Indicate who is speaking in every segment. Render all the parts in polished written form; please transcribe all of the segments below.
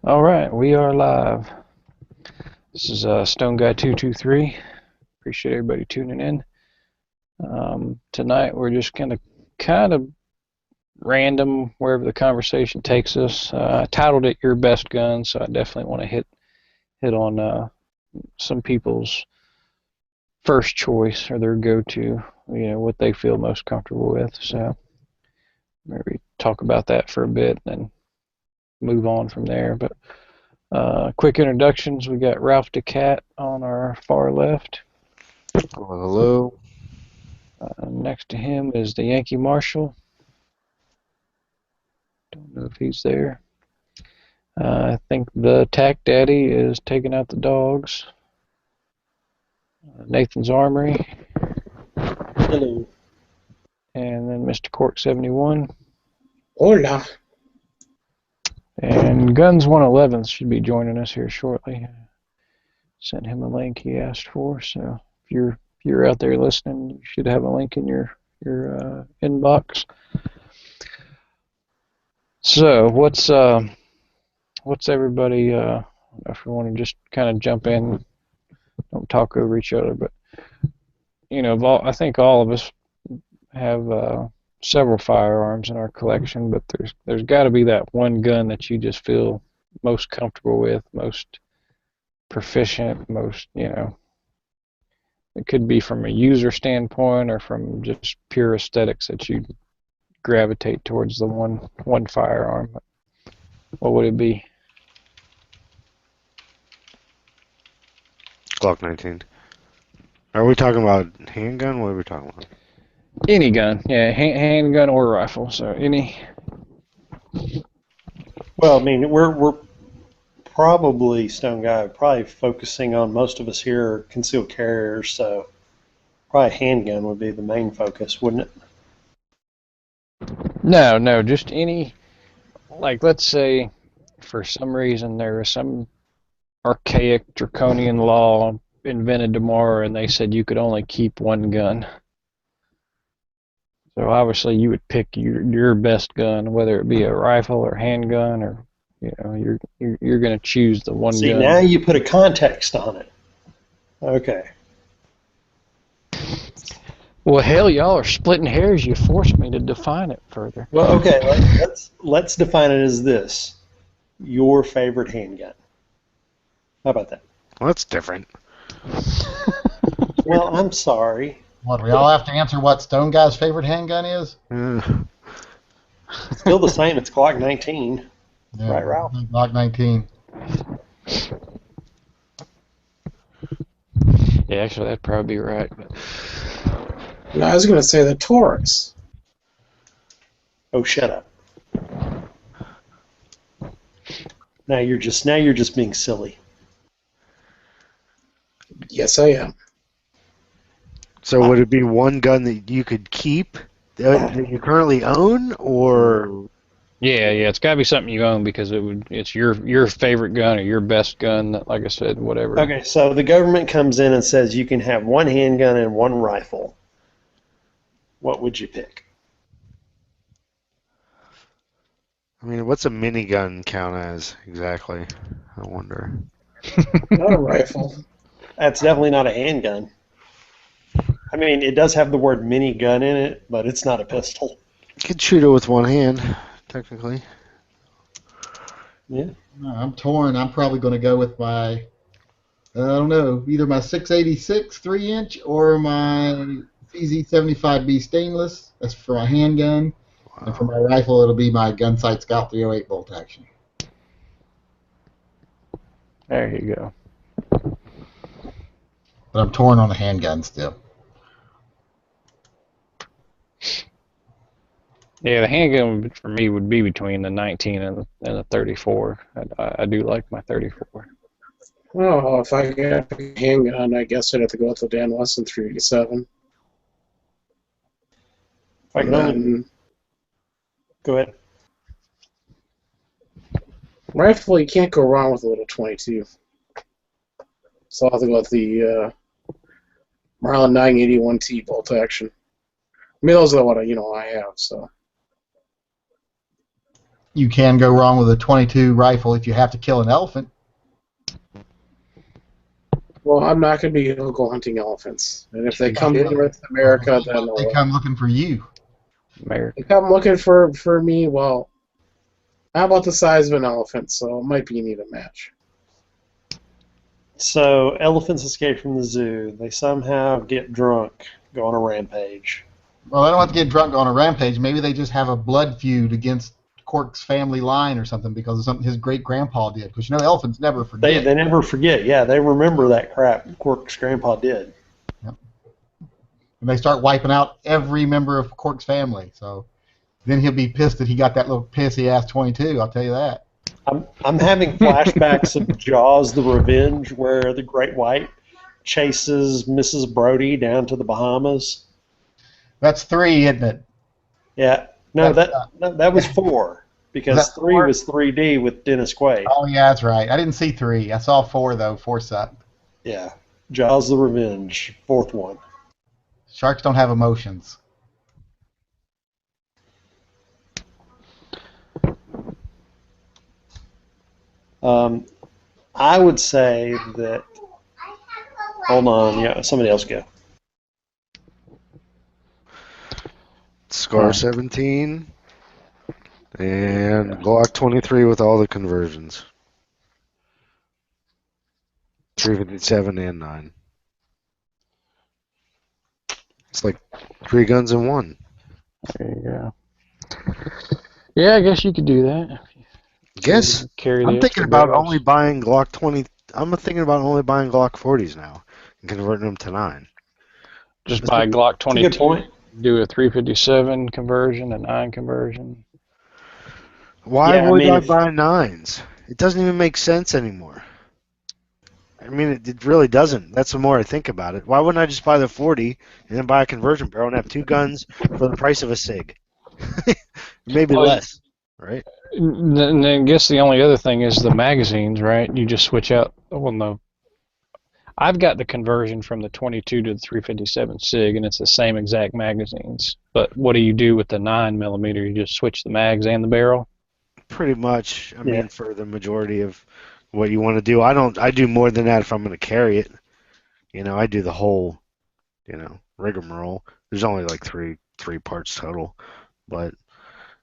Speaker 1: All right, we are live. This is Stone Guy 223. Appreciate everybody tuning in. Tonight we're just kind of random wherever the conversation takes us. I titled it "Your Best Gun," so I definitely want to hit on some people's first choice or their go-to. What they feel most comfortable with. So maybe talk about that for a bit, and then move on from there. But quick introductions. We got Ralph DeCat on our far left.
Speaker 2: Hello.
Speaker 1: Next to him is the Yankee Marshal. Don't know if he's there. I think the Tack Daddy is taking out the dogs. Nathan's Armory.
Speaker 3: Hello.
Speaker 1: And then Mr. Cork 71.
Speaker 3: Hola.
Speaker 1: And Guns 111 should be joining us here shortly. Sent him a link he asked for, so if you're out there listening, you should have a link in your inbox. So what's everybody? If we want to just kind of jump in, don't talk over each other, but I think all of us have several firearms in our collection, but there's got to be that one gun that you just feel most comfortable with, most proficient, most It could be from a user standpoint or from just pure aesthetics that you gravitate towards the one firearm. What would it be?
Speaker 2: Glock 19. Are we talking about handgun? What are we talking about?
Speaker 1: Any gun, yeah, handgun or rifle. So any.
Speaker 3: Well, I mean, we're probably Stone Guy, probably focusing on most of us here are concealed carriers, so probably handgun would be the main focus, wouldn't it?
Speaker 1: No, just any. Like, let's say, for some reason there is some archaic draconian law invented tomorrow, and they said you could only keep one gun. So obviously you would pick your best gun, whether it be a rifle or handgun, or you're going to choose the one gun.
Speaker 3: See, now you put a context on it. Okay.
Speaker 1: Well, hell, y'all are splitting hairs. You forced me to define it further.
Speaker 3: Well, okay, let's define it as this: your favorite handgun. How about that?
Speaker 2: Well, that's different.
Speaker 3: Well, I'm sorry.
Speaker 4: What, we all have to answer what Stone Guy's favorite handgun is?
Speaker 3: Still the same. It's Glock 19.
Speaker 4: Yeah,
Speaker 3: Right, Ralph?
Speaker 4: Glock 19.
Speaker 1: Yeah, actually, that'd probably be right. But
Speaker 5: No, I was going to say the Taurus.
Speaker 3: Oh, shut up. Now you're just being silly.
Speaker 5: Yes, I am.
Speaker 2: So would it be one gun that you could keep that you currently own, or?
Speaker 1: yeah, it's got to be something you own because it's your favorite gun or your best gun. That, like I said, whatever.
Speaker 3: Okay, so the government comes in and says you can have one handgun and one rifle. What would you pick?
Speaker 2: I mean, what's a minigun count as exactly? I wonder.
Speaker 5: Not a rifle.
Speaker 3: That's definitely not a handgun. I mean, it does have the word minigun in it, but it's not a pistol.
Speaker 2: You could shoot it with one hand, technically.
Speaker 3: Yeah.
Speaker 4: I'm torn. I'm probably going to go with my, I don't know, either my 686 3-inch or my CZ75B stainless. That's for my handgun.
Speaker 2: Wow.
Speaker 4: And for my rifle, it'll be my Gunsight Scout 308 bolt action.
Speaker 1: There you go.
Speaker 4: But I'm torn on the handgun still.
Speaker 1: Yeah, the handgun for me would be between the 19 and the 34. I do like my 34.
Speaker 5: Oh, if I got a handgun, I guess I'd have to go with the Dan Wesson 387.
Speaker 3: If I can only... Go ahead.
Speaker 5: Rifle, you can't go wrong with a little 22. So I'll have to go with the Marlin 981T bolt action. I mean, those are what I have. So
Speaker 4: you can go wrong with a 22 rifle if you have to kill an elephant.
Speaker 5: Well, I'm not going to be go hunting elephants, and if they come to
Speaker 4: Yeah.
Speaker 5: North America, then
Speaker 4: They come looking for you.
Speaker 1: America.
Speaker 5: they come looking for me. Well, how about the size of an elephant? So it might be an even match.
Speaker 3: So elephants escape from the zoo. They somehow get drunk, go on a rampage.
Speaker 4: Well, they don't have to get drunk on a rampage. Maybe they just have a blood feud against Cork's family line or something because of something his great-grandpa did. Because, you know, elephants never forget.
Speaker 3: They never forget. Yeah, they remember that crap Quark's grandpa did.
Speaker 4: And they start wiping out every member of Cork's family. So then he'll be pissed that he got that little pissy-ass 22, I'll tell you that.
Speaker 3: I'm having flashbacks of Jaws: The Revenge, where the Great White chases Mrs. Brody down to the Bahamas.
Speaker 4: That's 3, isn't it?
Speaker 3: Yeah, no,
Speaker 4: That's
Speaker 3: that was 4 because
Speaker 4: Was that
Speaker 3: 3
Speaker 4: 4?
Speaker 3: was 3D with Dennis Quaid.
Speaker 4: Oh, yeah, that's right. I didn't see 3. I saw 4, though. 4 sucked.
Speaker 3: Yeah, Jaws: The Revenge, 4th one.
Speaker 4: Sharks don't have emotions.
Speaker 3: I would say that. Hold on, yeah, somebody else go.
Speaker 2: Scar 17 and Glock 23 with all the conversions. 357 and 9. It's like 3 guns in 1.
Speaker 1: There you go. Yeah, I guess you could do that.
Speaker 2: Guess
Speaker 1: Carry the
Speaker 2: I'm thinking
Speaker 1: extra
Speaker 2: about
Speaker 1: barrels.
Speaker 2: only buying Glock 20. I'm thinking about only buying Glock 40s now and converting them to 9.
Speaker 1: Just buy Glock
Speaker 3: That's a
Speaker 1: 22.
Speaker 3: good point.
Speaker 1: Do a 357 conversion, a 9 conversion.
Speaker 2: Why
Speaker 3: Yeah, I
Speaker 2: would
Speaker 3: mean,
Speaker 2: I
Speaker 3: if-
Speaker 2: buy 9s? It doesn't even make sense anymore. I mean, it really doesn't. That's the more I think about it. Why wouldn't I just buy the 40 and then buy a conversion barrel and have 2 guns for the price of a SIG? Maybe
Speaker 1: Well,
Speaker 2: less, right?
Speaker 1: And then I guess the only other thing is the magazines, right? You just switch out. Well, no. I've got the conversion from the 22 to the 357 SIG, and it's the same exact magazines. But what do you do with the 9mm? You just switch the mags and the barrel?
Speaker 2: Pretty much. I
Speaker 3: Yeah.
Speaker 2: mean, for the majority of what you want to do, I do more than that if I'm going to carry it. You know, I do the whole, rigmarole. There's only like three parts total, but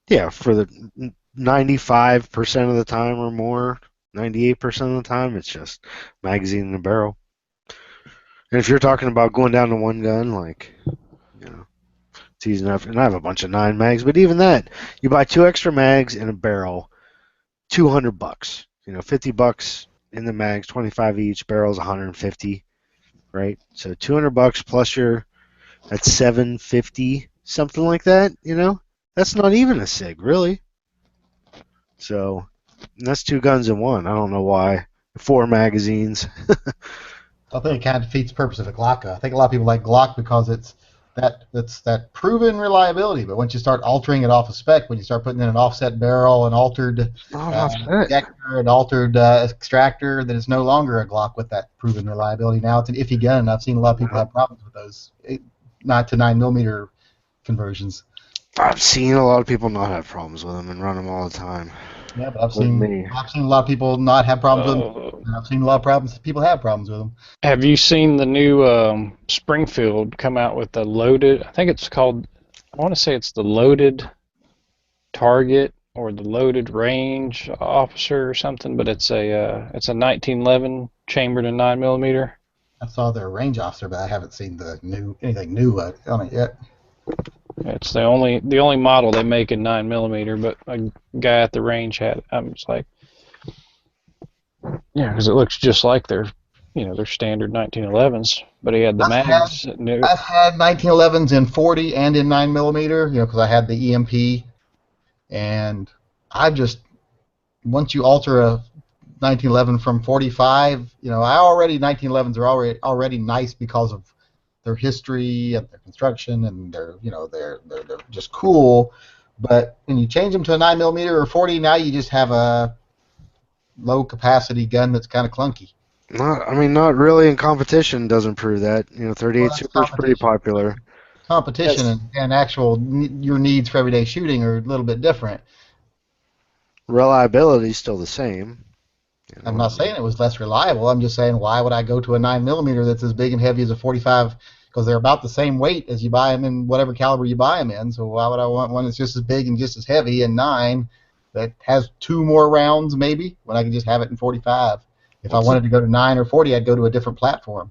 Speaker 2: yeah, for the 95% of the time or more, 98% of the time, it's just magazine and a barrel. And if you're talking about going down to 1 gun, like, it's easy enough. And I have a bunch of 9 mags, but even that, you buy 2 extra mags and a barrel, $200. $50 in the mags, 25 each. Barrel's 150, right? So $200 plus that's 750, something like that. That's not even a SIG, really. So that's 2 guns in 1. I don't know why. 4 magazines.
Speaker 4: I think it kind of defeats the purpose of a Glock. I think a lot of people like Glock because it's that proven reliability. But once you start altering it off of spec, when you start putting in an offset barrel, an altered ejector, an altered extractor, then it's no longer a Glock with that proven reliability. Now it's an iffy gun, and I've seen a lot of people have problems with those 9 to 9mm conversions.
Speaker 2: I've seen a lot of people not have problems with them and run them all the time.
Speaker 4: Yeah, but I've
Speaker 2: With
Speaker 4: seen
Speaker 2: me.
Speaker 4: a lot of people not have problems with them, and I've seen a lot of people have problems with them.
Speaker 1: Have you seen the new Springfield come out with the loaded? I think it's called. I want to say it's the loaded target or the loaded range officer or something, but it's a 1911 chambered in 9mm.
Speaker 4: I saw their range officer, but I haven't seen anything new on it yet.
Speaker 1: It's the only model they make in 9mm, but a guy at the range had it. I'm just like, yeah, because it looks just like their standard 1911s, but he had the mags.
Speaker 4: I've had 1911s in 40 and in 9mm, because I had the EMP, and once you alter a 1911 from 45, 1911s are already nice because of their history and their construction, and they're just cool. But when you change them to a 9mm or 40, now you just have a low capacity gun that's kind of clunky.
Speaker 2: Not really in competition doesn't prove that. 38 Super is pretty popular.
Speaker 4: Competition
Speaker 3: Yes.
Speaker 4: and actual your needs for everyday shooting are a little bit different.
Speaker 2: Reliability is still the same. You know,
Speaker 4: I'm not saying it was less reliable. I'm just saying, why would I go to a 9mm that's as big and heavy as a 45? Because they're about the same weight as you buy them in whatever caliber you buy them in. So why would I want one that's just as big and just as heavy and 9 that has 2 more rounds maybe when I can just have it in 45? If I wanted to go to 9 or 40, I'd go to a different platform.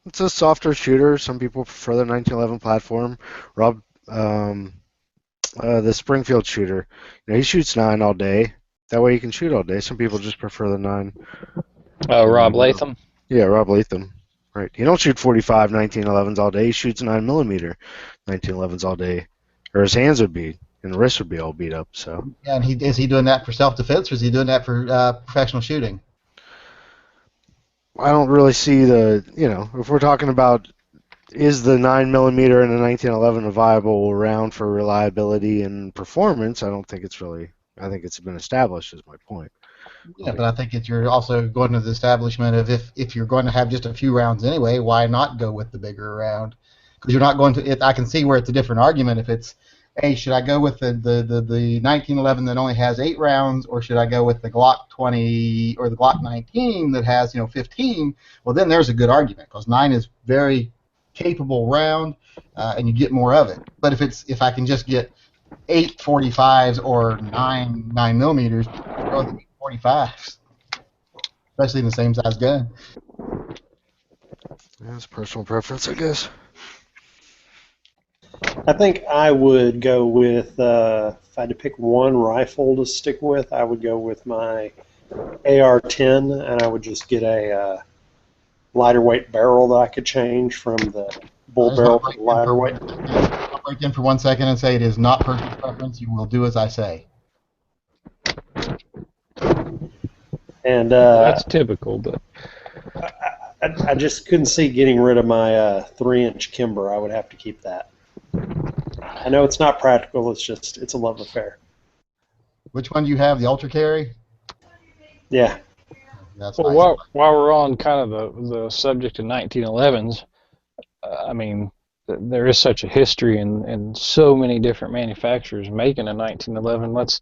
Speaker 2: It's a softer shooter. Some people prefer the 1911 platform. Rob, the Springfield shooter, he shoots 9 all day. That way you can shoot all day. Some people just prefer the 9.
Speaker 1: Oh, Rob Latham.
Speaker 2: Yeah, Rob Latham. Right. He don't shoot 45 1911s all day. He shoots 9mm 1911s all day, or his hands would be and the wrists would be all beat up. So.
Speaker 4: Yeah, and is he doing that for self-defense, or is he doing that for professional shooting?
Speaker 2: I don't really see if we're talking about is the 9mm and the 1911 a viable round for reliability and performance, I think it's been established is my point.
Speaker 4: Yeah, but I think you're also going to the establishment of if you're going to have just a few rounds anyway, why not go with the bigger round? Because you're not going to. I can see where it's a different argument. If it's, hey, should I go with the 1911 that only has 8 rounds, or should I go with the Glock 20 or the Glock 19 that has 15? Well, then there's a good argument because 9 is very capable round, and you get more of it. But if I can just get 8 45s or 9 9mm, I'd go with the 45s, especially in the same size gun.
Speaker 2: Yeah, it's personal preference, I guess.
Speaker 3: I think I would go with, if I had to pick one rifle to stick with, I would go with my AR-10, and I would just get a lighter weight barrel that I could change from the bull barrel to the lighter weight.
Speaker 4: I'll break in for 1 second and say it is not personal preference. You will do as I say.
Speaker 3: And
Speaker 1: That's typical, but
Speaker 3: I just couldn't see getting rid of my 3-inch Kimber. I would have to keep that. I know it's not practical. It's a love affair.
Speaker 4: Which one do you have? The Ultra Carry?
Speaker 3: Yeah.
Speaker 4: That's
Speaker 1: well,
Speaker 4: nice.
Speaker 1: while we're on kind of the subject of 1911s, I mean, there is such a history and so many different manufacturers making a 1911. Let's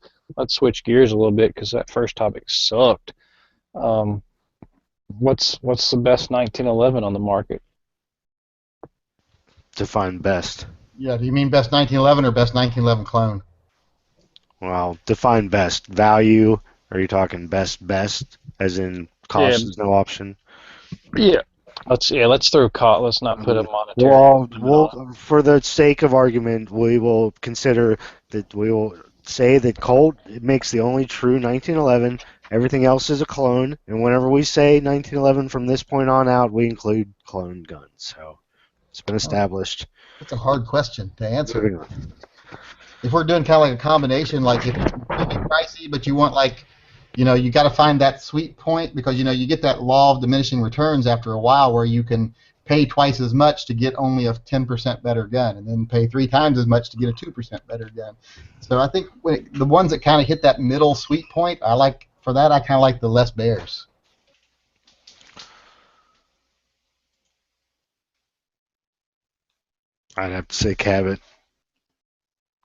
Speaker 1: switch gears a little bit because that first topic sucked. What's the best 1911 on the market?
Speaker 2: Define best.
Speaker 4: Yeah, do you mean best 1911 or best 1911 clone?
Speaker 2: Well, define best. Value, are you talking best, as in cost is no option?
Speaker 1: Yeah. Let's throw cost. Let's not put a monetary.
Speaker 2: Well, for the sake of argument, we will consider that we will say that Colt makes the only true 1911. Everything else is a clone, and whenever we say 1911 from this point on out, we include clone guns. So it's been established.
Speaker 4: That's a hard question to answer. If we're doing kind of like a combination, like if it's really pricey, but you want you got to find that sweet point because you get that law of diminishing returns after a while where you can pay twice as much to get only a 10% better gun, and then pay 3 times as much to get a 2% better gun. So I think the ones that kind of hit that middle sweet point, I kind of like the Les Bears.
Speaker 2: I'd have to say Cabot.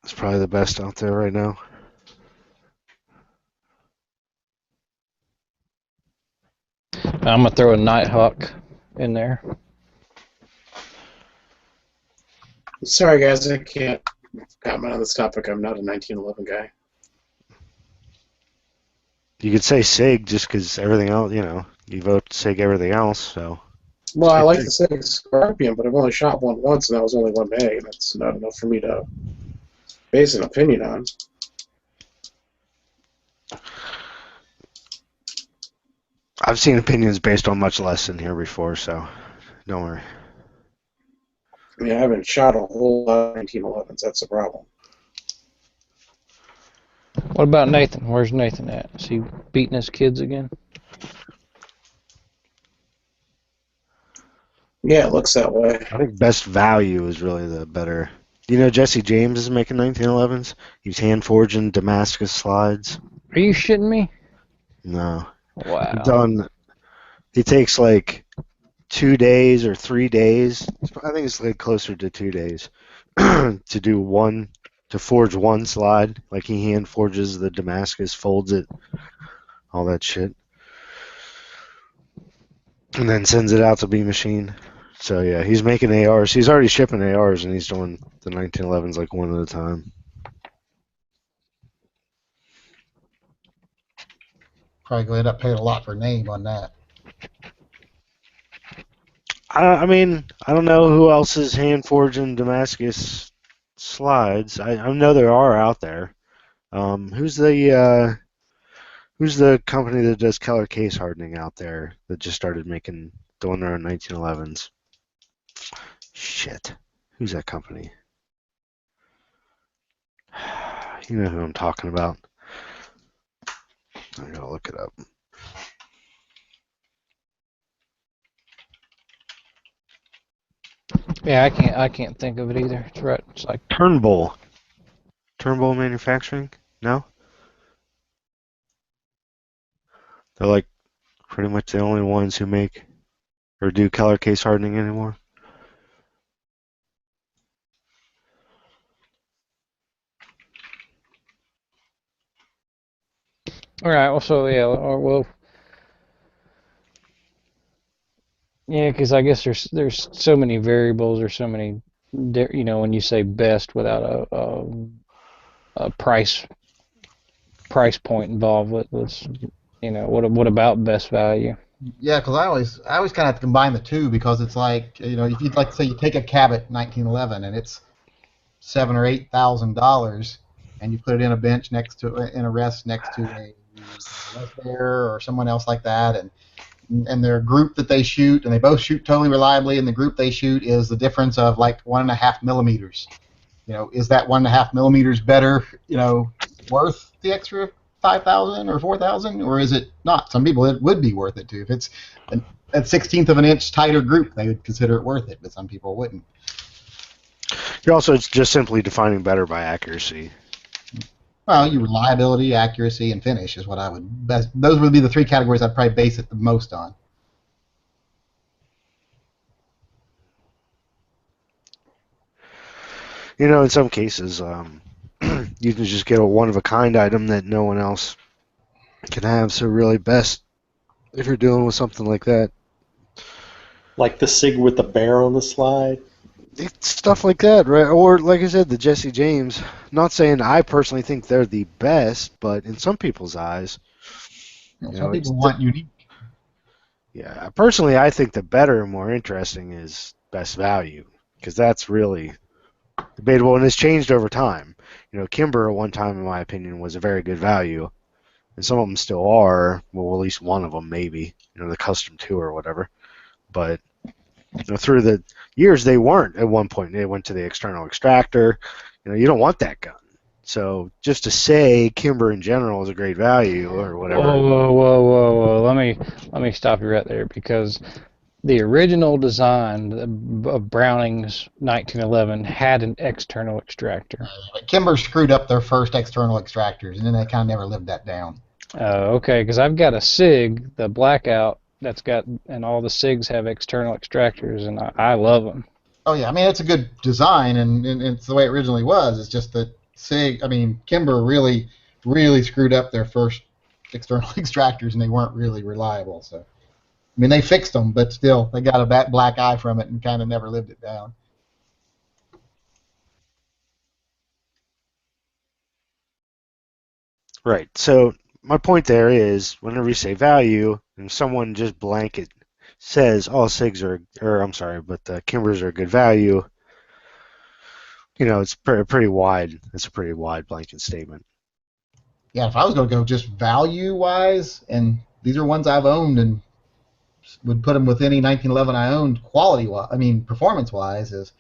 Speaker 2: It's probably the best out there right now.
Speaker 1: I'm gonna throw a Nighthawk in there.
Speaker 5: Sorry, guys, I can't comment on this topic. I'm not a 1911 guy.
Speaker 2: You could say SIG just because everything else, you vote SIG everything else, so.
Speaker 5: Well, I like the SIG Scorpion, but I've only shot one once, and that was only 1 mag. That's not enough for me to base an opinion on.
Speaker 2: I've seen opinions based on much less in here before, so don't worry.
Speaker 5: I mean, I haven't shot a whole lot of 1911s. That's the problem.
Speaker 1: What about Nathan? Where's Nathan at? Is he beating his kids again?
Speaker 5: Yeah, it looks that way.
Speaker 2: I think best value is really the better. Do you know Jesse James is making 1911s? He's hand forging Damascus slides.
Speaker 1: Are you shitting me?
Speaker 2: No.
Speaker 1: Wow.
Speaker 2: He takes like 2 days or 3 days. I think it's like closer to 2 days to do one to forge one slide. Like he hand forges the Damascus, folds it, all that shit, and then sends it out to B Machine. So yeah, he's making ARs. He's already shipping ARs, and he's doing the 1911s like one at a time.
Speaker 4: Probably going to end up paying a lot for name on that.
Speaker 2: I mean, I don't know who else is hand forging Damascus slides. I know there are out there. Who's the company that does color case hardening out there that just started doing their own 1911s? Shit. Who's that company? You know who I'm talking about. I gotta look it up.
Speaker 1: Yeah, I can't think of it either. It's right. It's like
Speaker 2: Turnbull. Turnbull Manufacturing? No? They're like pretty much the only ones who make or do color case hardening anymore.
Speaker 1: all right. Well, so yeah, or well, yeah, because I guess there's so many variables or so many, when you say best without a price point involved with what about best value?
Speaker 4: Yeah, because I always kind of have to combine the two because it's like if you'd like to say you take a Cabot 1911 and it's $7,000 or $8,000 and you put it in a bench in a rest next to a Les Bear or someone else like that, and their group that they shoot, and they both shoot totally reliably, and the group they shoot is the difference of like 1.5 millimeters. Is that 1.5 millimeters better, worth the extra 5,000 or 4,000, or is it not? Some people it would be worth it too. If it's a 1/16 of an inch tighter group, they would consider it worth it, but some people wouldn't.
Speaker 2: You're also just simply defining better by accuracy.
Speaker 4: Well, your reliability, accuracy, and finish is what I would best. Those would be the three categories I'd probably base it the most on.
Speaker 2: In some cases, you can just get a one-of-a-kind item that no one else can have. So really best if you're dealing with something like that.
Speaker 3: Like the SIG with the bear on the slide?
Speaker 2: It's stuff like that, right? Or, like I said, the Jesse James. Not saying I personally think they're the best, but in some people's eyes...
Speaker 4: Some people want unique.
Speaker 2: Yeah, personally, I think the better and more interesting is best value, because that's really debatable, and it's changed over time. Kimber at one time, in my opinion, was a very good value, and some of them still are. Well, at least one of them, maybe. The Custom 2 or whatever. But through the years, they weren't at one point. They went to the external extractor. You don't want that gun. So just to say Kimber in general is a great value or whatever.
Speaker 1: Whoa. Let me stop you right there, because the original design of Browning's 1911 had an external extractor.
Speaker 4: Kimber screwed up their first external extractors, and then they kind of never lived that down.
Speaker 1: Okay, because I've got a SIG, the Blackout, and all the SIGs have external extractors, and I love them.
Speaker 4: Oh yeah, I mean it's a good design, and it's the way it originally was. It's just that Kimber really, really screwed up their first external extractors, and they weren't really reliable. So, I mean, they fixed them, but still, they got a black eye from it and kind of never lived it down.
Speaker 2: Right. So my point there is, whenever you say value, and someone just blanket says all SIGs but the Kimbers are good value, it's pretty wide. It's a pretty wide blanket statement.
Speaker 4: Yeah, if I was going to go just value-wise, and these are ones I've owned and would put them with any 1911 I owned, performance-wise, is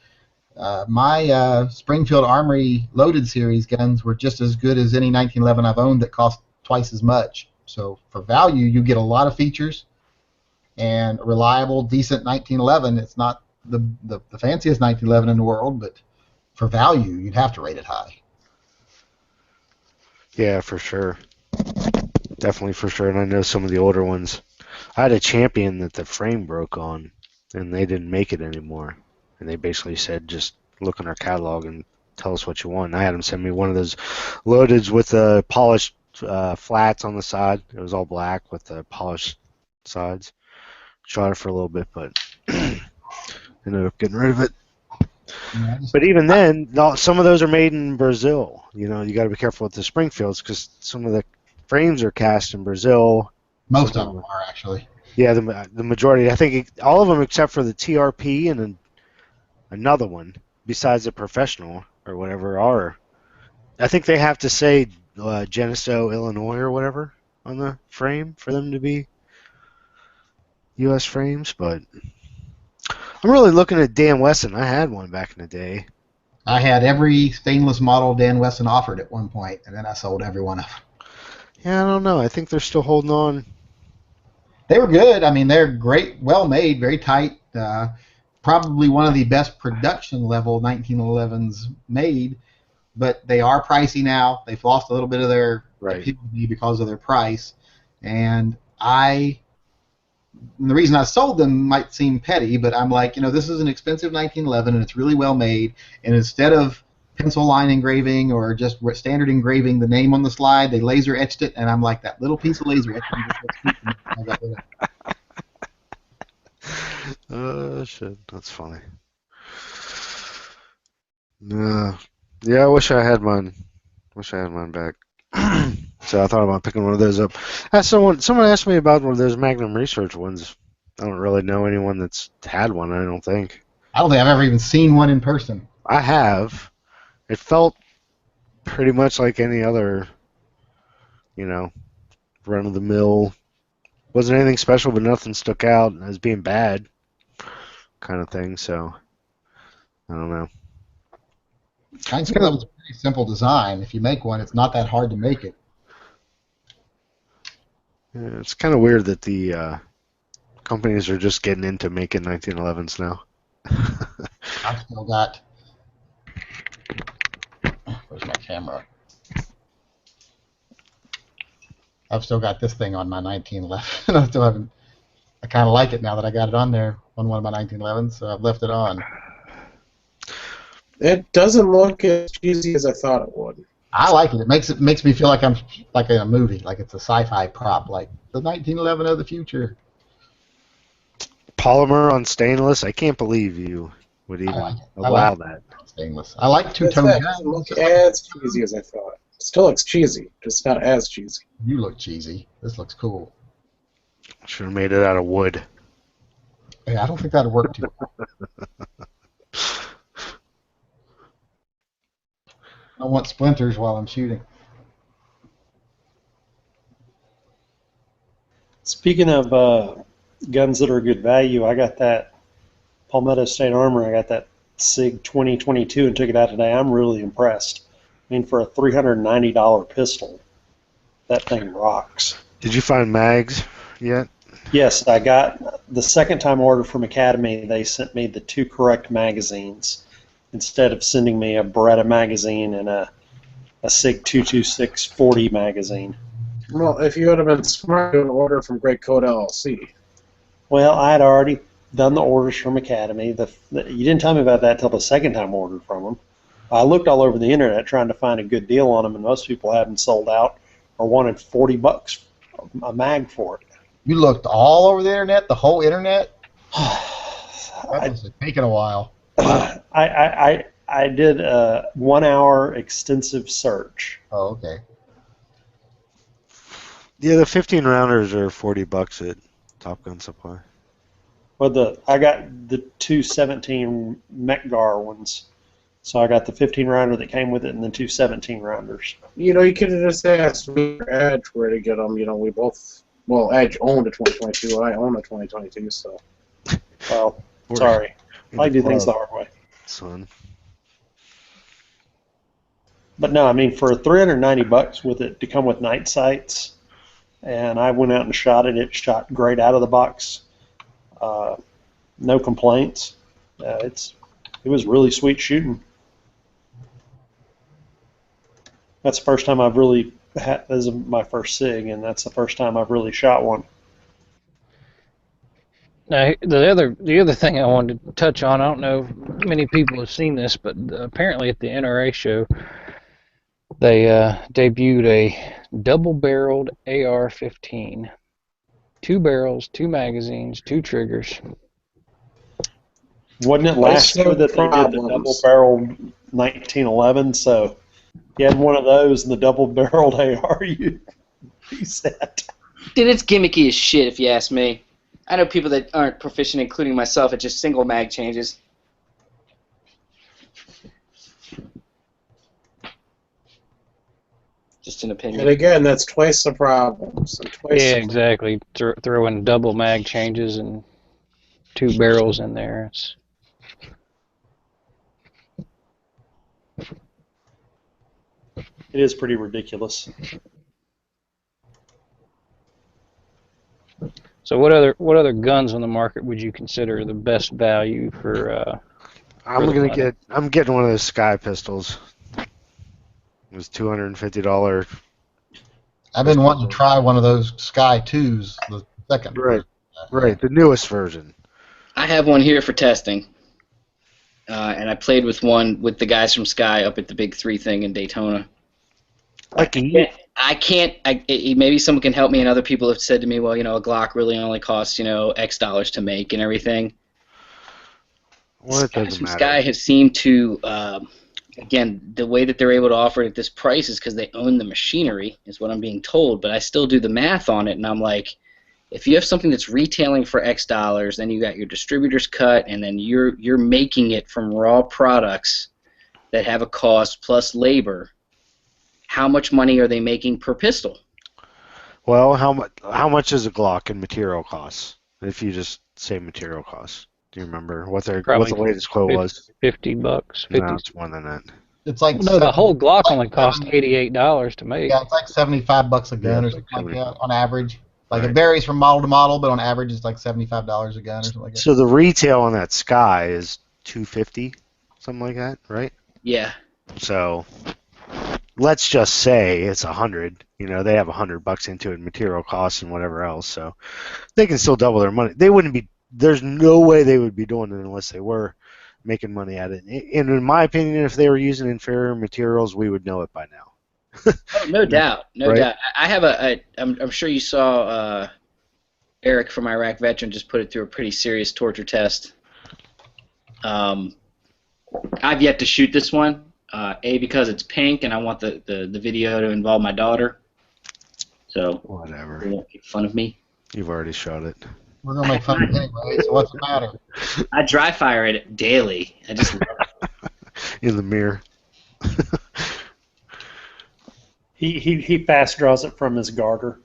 Speaker 4: my Springfield Armory loaded series guns were just as good as any 1911 I've owned that cost twice as much. So for value, you get a lot of features and a reliable, decent 1911. It's not the fanciest 1911 in the world, but for value, you'd have to rate it high.
Speaker 2: Yeah, for sure. Definitely for sure. And I know some of the older ones. I had a Champion that the frame broke on, and they didn't make it anymore. And they basically said, just look in our catalog and tell us what you want. And I had them send me one of those loadeds with the polished flats on the side. It was all black with the polished sides. Shot it for a little bit, but ended up getting rid of it.
Speaker 4: Yeah,
Speaker 2: But even then, some of those are made in Brazil. You know, you got to be careful with the Springfields because some of the frames are cast in Brazil.
Speaker 4: most of them are actually.
Speaker 2: Yeah, the majority. I think all of them except for the TRP and then another one besides the professional or whatever are. I think they have to say Geneseo, Illinois or whatever on the frame for them to be U.S. frames. But I'm really looking at Dan Wesson. I had one back in the day.
Speaker 4: I had every stainless model Dan Wesson offered at one point, and then I sold every one of them.
Speaker 2: Yeah, I don't know. I think they're still holding on.
Speaker 4: They were good. I mean, they're great, well made, very tight. Probably one of the best production level 1911s made, but they are pricey now. They've lost a little bit of their appeal to me because of their price, and the reason I sold them might seem petty, but I'm like, this is an expensive 1911 and it's really well made, and instead of pencil line engraving or just standard engraving the name on the slide, they laser etched it, and I'm like, that little piece of laser etching just looks cute to me. I got rid of it.
Speaker 2: Oh shit, that's funny. Yeah, I wish I had mine. Back. So I thought about picking one of those up. Someone asked me about one of those Magnum Research ones. I don't really know anyone that's had one. I don't think.
Speaker 4: I don't think I've ever even seen one in person.
Speaker 2: I have. It felt pretty much like any other, run of the mill. Wasn't anything special, but nothing stuck out as being bad, kind of thing. So I don't know.
Speaker 4: 1911 is a pretty simple design. If you make one, it's not that hard to make it.
Speaker 2: Yeah, it's kind of weird that the companies are just getting into making 1911s now.
Speaker 4: I've still got. Where's my camera? I've still got this thing on my 1911. I still haven't. I kind of like it now that I got it on there on one of my 1911s, so I've left it on.
Speaker 5: It doesn't look as cheesy as I thought it would.
Speaker 4: I like it. It makes me feel like I'm like in a movie, like it's a sci-fi prop, like the 1911 of the future.
Speaker 2: Polymer on stainless. I can't believe you would even allow that.
Speaker 4: Stainless. I like two-tone.
Speaker 5: It doesn't look as cheesy as I thought. It still looks cheesy, just not as cheesy.
Speaker 4: You look cheesy. This looks cool.
Speaker 2: Should have made it out of wood.
Speaker 4: Yeah, I don't think that'd work too well. I want splinters while I'm shooting.
Speaker 3: Speaking of guns that are good value, I got that Palmetto State Armor. I got that SIG 2022 and took it out today. I'm really impressed. I mean, for a $390 pistol, that thing rocks.
Speaker 2: Did you find mags yet?
Speaker 3: Yes, I got the second time order from Academy. They sent me the 2 correct magazines instead of sending me a Beretta magazine and a SIG 226 40 magazine.
Speaker 5: Well, if you would have been smart, you would order from Great Coat LLC.
Speaker 3: Well, I had already done the orders from Academy. You didn't tell me about that till the second time I ordered from them. I looked all over the internet trying to find a good deal on them, and most people had them sold out or wanted $40 a mag for it.
Speaker 4: You looked all over the internet, the whole internet? That must have taken a while.
Speaker 3: I did a 1 hour extensive search.
Speaker 4: Oh, okay.
Speaker 2: Yeah, the 15 rounders are $40 at Top Gun Supply.
Speaker 3: Well, I got the 217 Mekgar ones. So I got the 15 rounder that came with it and the 2 17 rounders.
Speaker 5: You could have just asked me or Edge where to get them. We both, Edge owned a 2022. I own a 2022, so.
Speaker 3: Well, sorry. I do things the hard way.
Speaker 2: Son.
Speaker 3: But no, I mean, for $390 with it to come with night sights, and I went out and shot it. It shot great out of the box. No complaints. It was really sweet shooting. That's the first time I've really had. This is my first SIG, and that's the first time I've really shot one.
Speaker 1: Now, the other thing I wanted to touch on, I don't know if many people have seen this, but apparently at the NRA show, they debuted a double-barreled AR-15. 2 barrels, 2 magazines, 2 triggers.
Speaker 3: Wasn't it last year that they did the
Speaker 5: Problems.
Speaker 3: double-barreled 1911? So you had one of those and the double-barreled AR, you reset.
Speaker 6: Dude, it's gimmicky as shit, if you ask me. I know people that aren't proficient, including myself, at just single mag changes. Just an
Speaker 5: And
Speaker 6: opinion.
Speaker 5: again, that's twice the problem. So twice
Speaker 1: Yeah,
Speaker 5: the
Speaker 1: exactly. Throw in double mag changes and 2 barrels in there.
Speaker 3: It is pretty ridiculous.
Speaker 1: So what other guns on the market would you consider the best value for?
Speaker 2: I'm
Speaker 1: the
Speaker 2: gonna
Speaker 1: money.
Speaker 2: I'm getting one of those Sky pistols. It was $250.
Speaker 4: I've been wanting to try one of those Sky 2s, the second.
Speaker 2: Right, right, the newest version.
Speaker 6: I have one here for testing. And I played with one with the guys from Sky up at the Big 3 thing in Daytona. Maybe someone can help me, and other people have said to me, well, a Glock really only costs, X dollars to make and everything.
Speaker 2: Well, it
Speaker 6: Guys
Speaker 2: doesn't
Speaker 6: from
Speaker 2: matter.
Speaker 6: Sky have seemed to, again, the way that they're able to offer it at this price is because they own the machinery, is what I'm being told, but I still do the math on it, and I'm like, if you have something that's retailing for X dollars, then you got your distributor's cut, and then you're making it from raw products that have a cost plus labor. How much money are they making per pistol?
Speaker 2: Well, how much is a Glock in material costs? If you just say material costs, do you remember what the
Speaker 1: Probably
Speaker 2: latest quote was?
Speaker 1: $50.
Speaker 2: No, it's more than that.
Speaker 4: It's like
Speaker 1: No, the whole Glock only
Speaker 4: like
Speaker 1: cost
Speaker 4: seven-
Speaker 1: $88 to make.
Speaker 4: Yeah, it's like $75 a gun
Speaker 2: Yeah,
Speaker 4: or
Speaker 2: it's
Speaker 4: something
Speaker 2: like
Speaker 4: like that
Speaker 2: 75.
Speaker 4: on average. Like
Speaker 2: Right.
Speaker 4: it varies from model to model, but on average it's like $75 a gun or something like that.
Speaker 2: So the retail on that Sky is $250, something like that, right?
Speaker 6: Yeah.
Speaker 2: So let's just say it's $100. They have $100 into it, material costs and whatever else. So they can still double their money. They wouldn't be. There's no way they would be doing it unless they were making money at it. And in my opinion, if they were using inferior materials, we would know it by now.
Speaker 6: Oh, no doubt. No
Speaker 2: Right.
Speaker 6: doubt. I have I'm sure you saw Eric from Iraq Veteran just put it through a pretty serious torture test. I've yet to shoot this one. Because it's pink and I want the video to involve my daughter. So
Speaker 2: Whatever.
Speaker 6: they won't make fun of me.
Speaker 2: You've already shot it.
Speaker 4: We're gonna make fun of it anyway, so what's the matter?
Speaker 6: I dry fire it daily. I just love it.
Speaker 2: In the mirror.
Speaker 3: He fast draws it from his garter.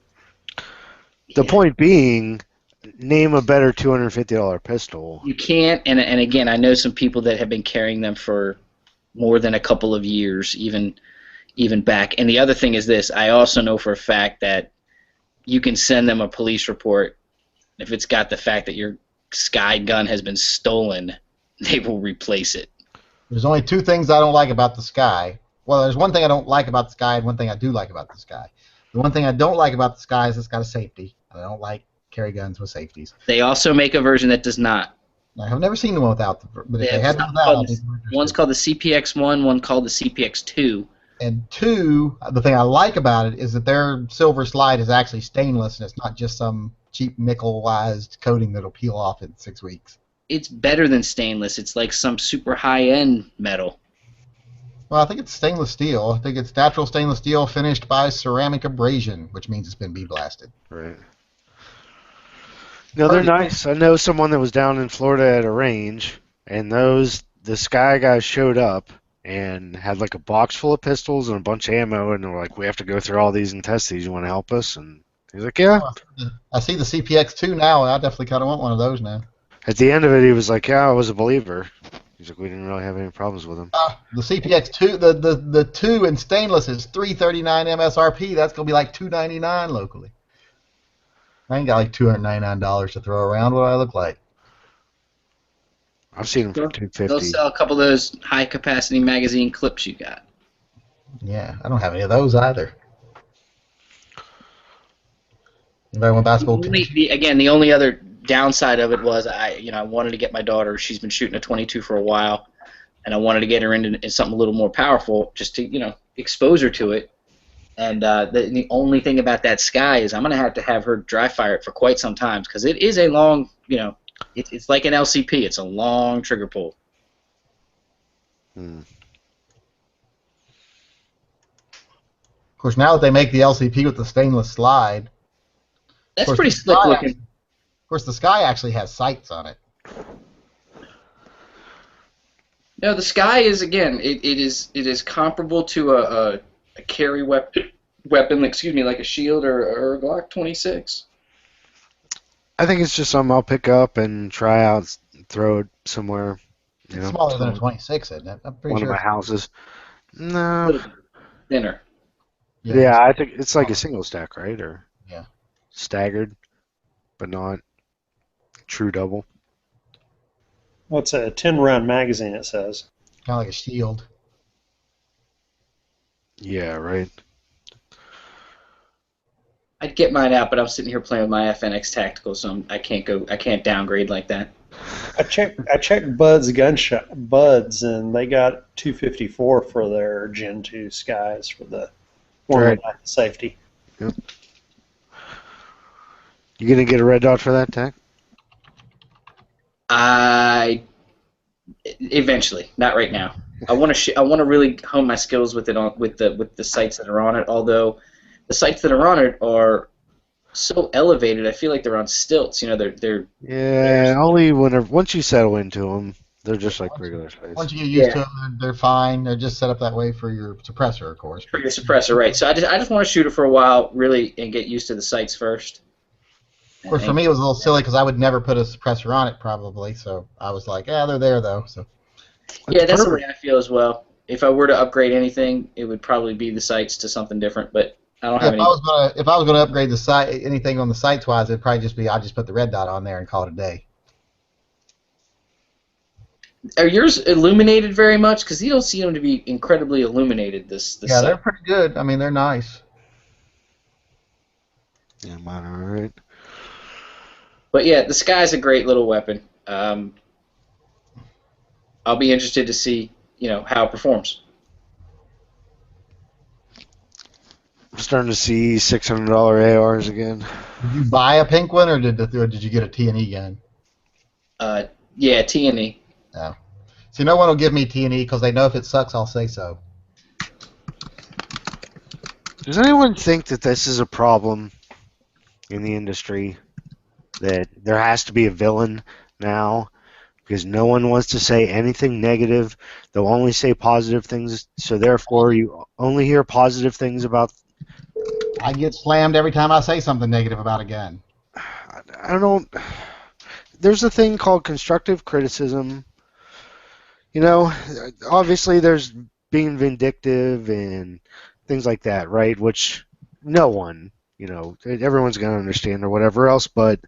Speaker 2: The
Speaker 6: Yeah.
Speaker 2: point being, name a better $250 pistol.
Speaker 6: You can't, and again, I know some people that have been carrying them for more than a couple of years, even back. And the other thing is this: I also know for a fact that you can send them a police report if it's got the fact that your Sky gun has been stolen. They will replace it.
Speaker 4: There's only two things I don't like about the Sky. Well, there's one thing I don't like about the Sky and one thing I do like about the Sky. The one thing I don't like about the Sky is it's got a safety. I don't like carry guns with safeties.
Speaker 6: They also make a version that does not.
Speaker 4: I have never seen the one without, but if
Speaker 6: Yeah,
Speaker 4: they had one without, I'd be more
Speaker 6: One's
Speaker 4: interested.
Speaker 6: called the CPX-1, one called the CPX-2.
Speaker 4: And two, the thing I like about it is that their silver slide is actually stainless and it's not just some cheap nickelized coating that'll peel off in 6 weeks.
Speaker 6: It's better than stainless. It's like some super high-end metal.
Speaker 4: Well, I think it's stainless steel. I think it's natural stainless steel finished by ceramic abrasion, which means it's been bee blasted.
Speaker 2: Right. No, they're nice. I know someone that was down in Florida at a range, and the Sky guys showed up and had like a box full of pistols and a bunch of ammo, and they're like, "We have to go through all these and test these. You want to help us?" And he's like, "Yeah."
Speaker 4: I see the CPX2 now, and I definitely kind of want one of those now.
Speaker 2: At the end of it, he was like, "Yeah, I was a believer." He's like, "We didn't really have any problems with him."
Speaker 4: The CPX2, the 2 in stainless is $339 MSRP. That's gonna be like $299 locally. I ain't got like $299 to throw around. What do I look like?
Speaker 2: I've seen them for
Speaker 6: They'll
Speaker 2: $250.
Speaker 6: sell a couple of those high-capacity magazine clips you got.
Speaker 4: Yeah, I don't have any of those either. Anybody want basketball teams?
Speaker 6: The only other downside of it was I wanted to get my daughter. She's been shooting a 22 for a while, and I wanted to get her into something a little more powerful, just to expose her to it. And the only thing about that Sky is I'm going to have her dry fire it for quite some time because it is a long, it's like an LCP. It's a long trigger pull.
Speaker 2: Hmm.
Speaker 4: Of course, now that they make the LCP with the stainless slide,
Speaker 6: That's pretty slick looking.
Speaker 4: Of course, the Sky actually has sights on it.
Speaker 6: No, the Sky is again. It is comparable to a carry weapon. Excuse me, like a shield or a Glock 26.
Speaker 2: I think it's just something I'll pick up and try out, throw it somewhere.
Speaker 4: It's smaller than a 26, isn't it? I'm pretty
Speaker 2: one
Speaker 4: sure.
Speaker 2: of my houses.
Speaker 6: A
Speaker 2: No.
Speaker 6: little bit thinner.
Speaker 2: Yeah, I think it's like a single stack, right? Or
Speaker 4: Yeah.
Speaker 2: staggered, but not true double.
Speaker 3: Well, it's a 10-round magazine, it says.
Speaker 4: Kind of like a shield.
Speaker 2: Yeah, right.
Speaker 6: I'd get mine out, but I'm sitting here playing with my FNX Tactical, so I can't downgrade like that.
Speaker 3: I checked Bud's Buds, and they got 254 for their Gen 2 Skies for the one
Speaker 2: Right.
Speaker 3: with safety.
Speaker 2: You gonna get a red dot for that, Tac?
Speaker 6: Eventually, not right now. I want to really hone my skills with it with the sights that are on it. Although the sights that are on it are so elevated, I feel like they're on stilts. They're
Speaker 2: Yeah, only once you settle into them, they're just like regular size.
Speaker 4: Once you get used to them, they're fine. They're just set up that way for your suppressor, of course.
Speaker 6: for your suppressor, right? So I just want to shoot it for a while, really, and get used to the sights first.
Speaker 4: Of course, for me, it was a little silly because I would never put a suppressor on it, probably. So I was like, yeah, they're there, though. So
Speaker 6: Yeah, that's the way I feel as well. If I were to upgrade anything, it would probably be the sights to something different, but I don't have any.
Speaker 4: If I was gonna upgrade the site, anything on the sights wise, it'd probably just be I'd just put the red dot on there and call it a day.
Speaker 6: Are yours illuminated very much? Because you don't see them to be incredibly illuminated.
Speaker 4: Yeah,
Speaker 6: sight.
Speaker 4: they're pretty good. I mean, they're nice.
Speaker 2: Yeah, mine are alright.
Speaker 6: But yeah, the Sky's a great little weapon. I'll be interested to see, how it performs.
Speaker 2: I'm starting to see $600 ARs again.
Speaker 4: Did you buy a pink one, or did you get a T&E gun?
Speaker 6: Yeah, T&E.
Speaker 4: No. See, no one will give me T&E because they know if it sucks, I'll say so.
Speaker 2: Does anyone think that this is a problem in the industry? That there has to be a villain now? Because no one wants to say anything negative. They'll only say positive things, so therefore you only hear positive things about...
Speaker 4: I get slammed every time I say something negative about a gun.
Speaker 2: I don't... There's a thing called constructive criticism. Obviously there's being vindictive and things like that, right? Which no one, everyone's going to understand or whatever else, but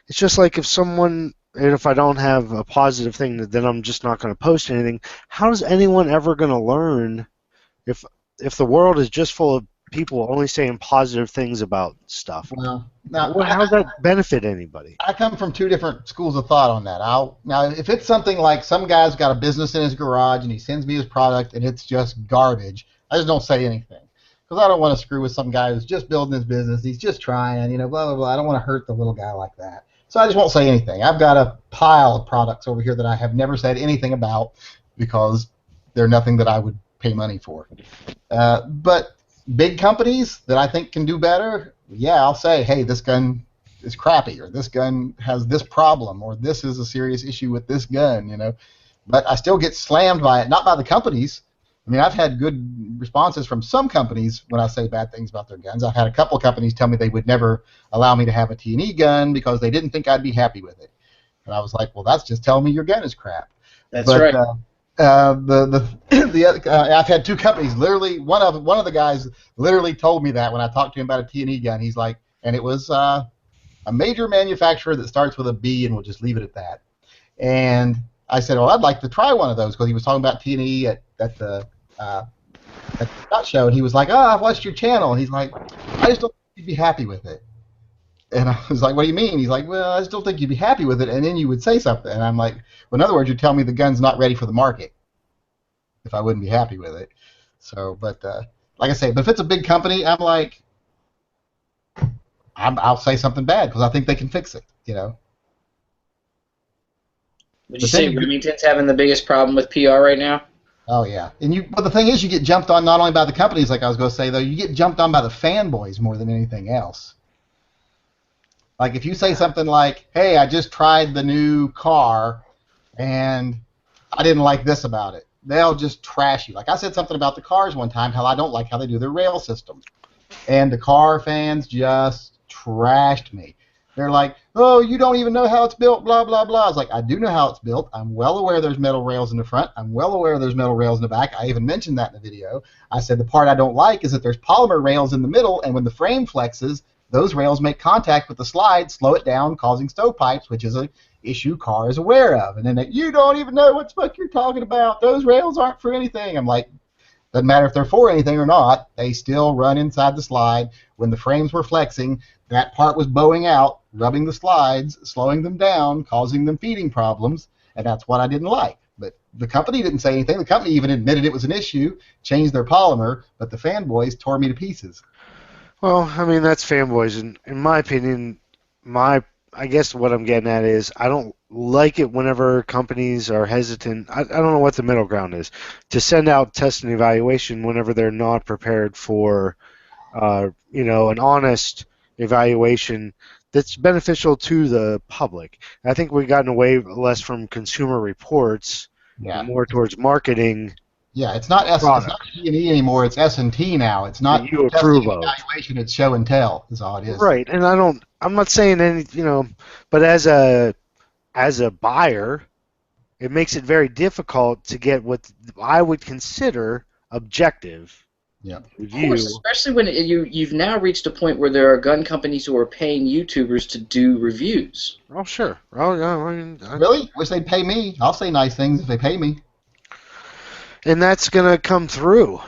Speaker 2: it's just like if I don't have a positive thing, then I'm just not going to post anything. How is anyone ever going to learn if the world is just full of people only saying positive things about stuff?
Speaker 4: Well, now,
Speaker 2: How does that benefit anybody?
Speaker 4: I come from two different schools of thought on that. Now, if it's something like some guy's got a business in his garage and he sends me his product and it's just garbage, I just don't say anything. Because I don't want to screw with some guy who's just building his business. He's just trying, blah, blah, blah. I don't want to hurt the little guy like that. So I just won't say anything. I've got a pile of products over here that I have never said anything about because they're nothing that I would pay money for. But big companies that I think can do better, yeah, I'll say, hey, this gun is crappy, or this gun has this problem, or this is a serious issue with this gun, But I still get slammed by it, not by the companies. I mean, I've had good responses from some companies when I say bad things about their guns. I've had a couple of companies tell me they would never allow me to have a T&E gun because they didn't think I'd be happy with it. And I was like, well, that's just telling me your gun is crap.
Speaker 6: That's right.
Speaker 4: I've had two companies literally. One of the guys literally told me that when I talked to him about a T&E gun. He's like, and it was a major manufacturer that starts with a B, and we'll just leave it at that. And I said, well, I'd like to try one of those because he was talking about T&E at the SHOT Show, and he was like, I've watched your channel. And he's like, I just don't think you'd be happy with it. And I was like, what do you mean? He's like, well, I still think you'd be happy with it, and then you would say something. And I'm like, well, in other words, you're telling me the gun's not ready for the market if I wouldn't be happy with it. So, but like I say, but if it's a big company, I'm like, I'll say something bad because I think they can fix it, you know.
Speaker 6: Would you say Remington's having the biggest problem with PR right now?
Speaker 4: Oh yeah, but the thing is, you get jumped on not only by the companies, like I was going to say though, you get jumped on by the fanboys more than anything else. Like if you say something like, "Hey, I just tried the new car, and I didn't like this about it," they'll just trash you. Like I said something about the cars one time, how I don't like how they do their rail system, and the car fans just trashed me. They're like, oh, you don't even know how it's built, blah, blah, blah. I was like, I do know how it's built. I'm well aware there's metal rails in the front. I'm well aware there's metal rails in the back. I even mentioned that in the video. I said the part I don't like is that there's polymer rails in the middle, and when the frame flexes, those rails make contact with the slide, slow it down, causing stovepipes, which is an issue car is aware of. And then you don't even know what the fuck you're talking about. Those rails aren't for anything. I'm like, doesn't matter if they're for anything or not. They still run inside the slide. When the frames were flexing, that part was bowing out, rubbing the slides, slowing them down, causing them feeding problems, and that's what I didn't like. But the company didn't say anything. The company even admitted it was an issue, changed their polymer, but the fanboys tore me to pieces.
Speaker 2: Well, I mean, that's fanboys. And in my opinion, I guess what I'm getting at is I don't like it whenever companies are hesitant. I don't know what the middle ground is to send out test and evaluation whenever they're not prepared for, an honest evaluation that's beneficial to the public. I think we've gotten away less from consumer reports, and more towards marketing.
Speaker 4: Yeah, it's not E&E anymore. It's S&T now. It's not
Speaker 2: you approve of
Speaker 4: evaluation. It's show and tell. Is all it is.
Speaker 2: Right, and I'm not saying any, but as a buyer, it makes it very difficult to get what I would consider objective review.
Speaker 6: Of course, especially when you've now reached a point where there are gun companies who are paying YouTubers to do reviews.
Speaker 2: Oh, sure. Oh, yeah.
Speaker 4: Really? Wish they'd pay me. I'll say nice things if they pay me.
Speaker 2: And that's going to come through.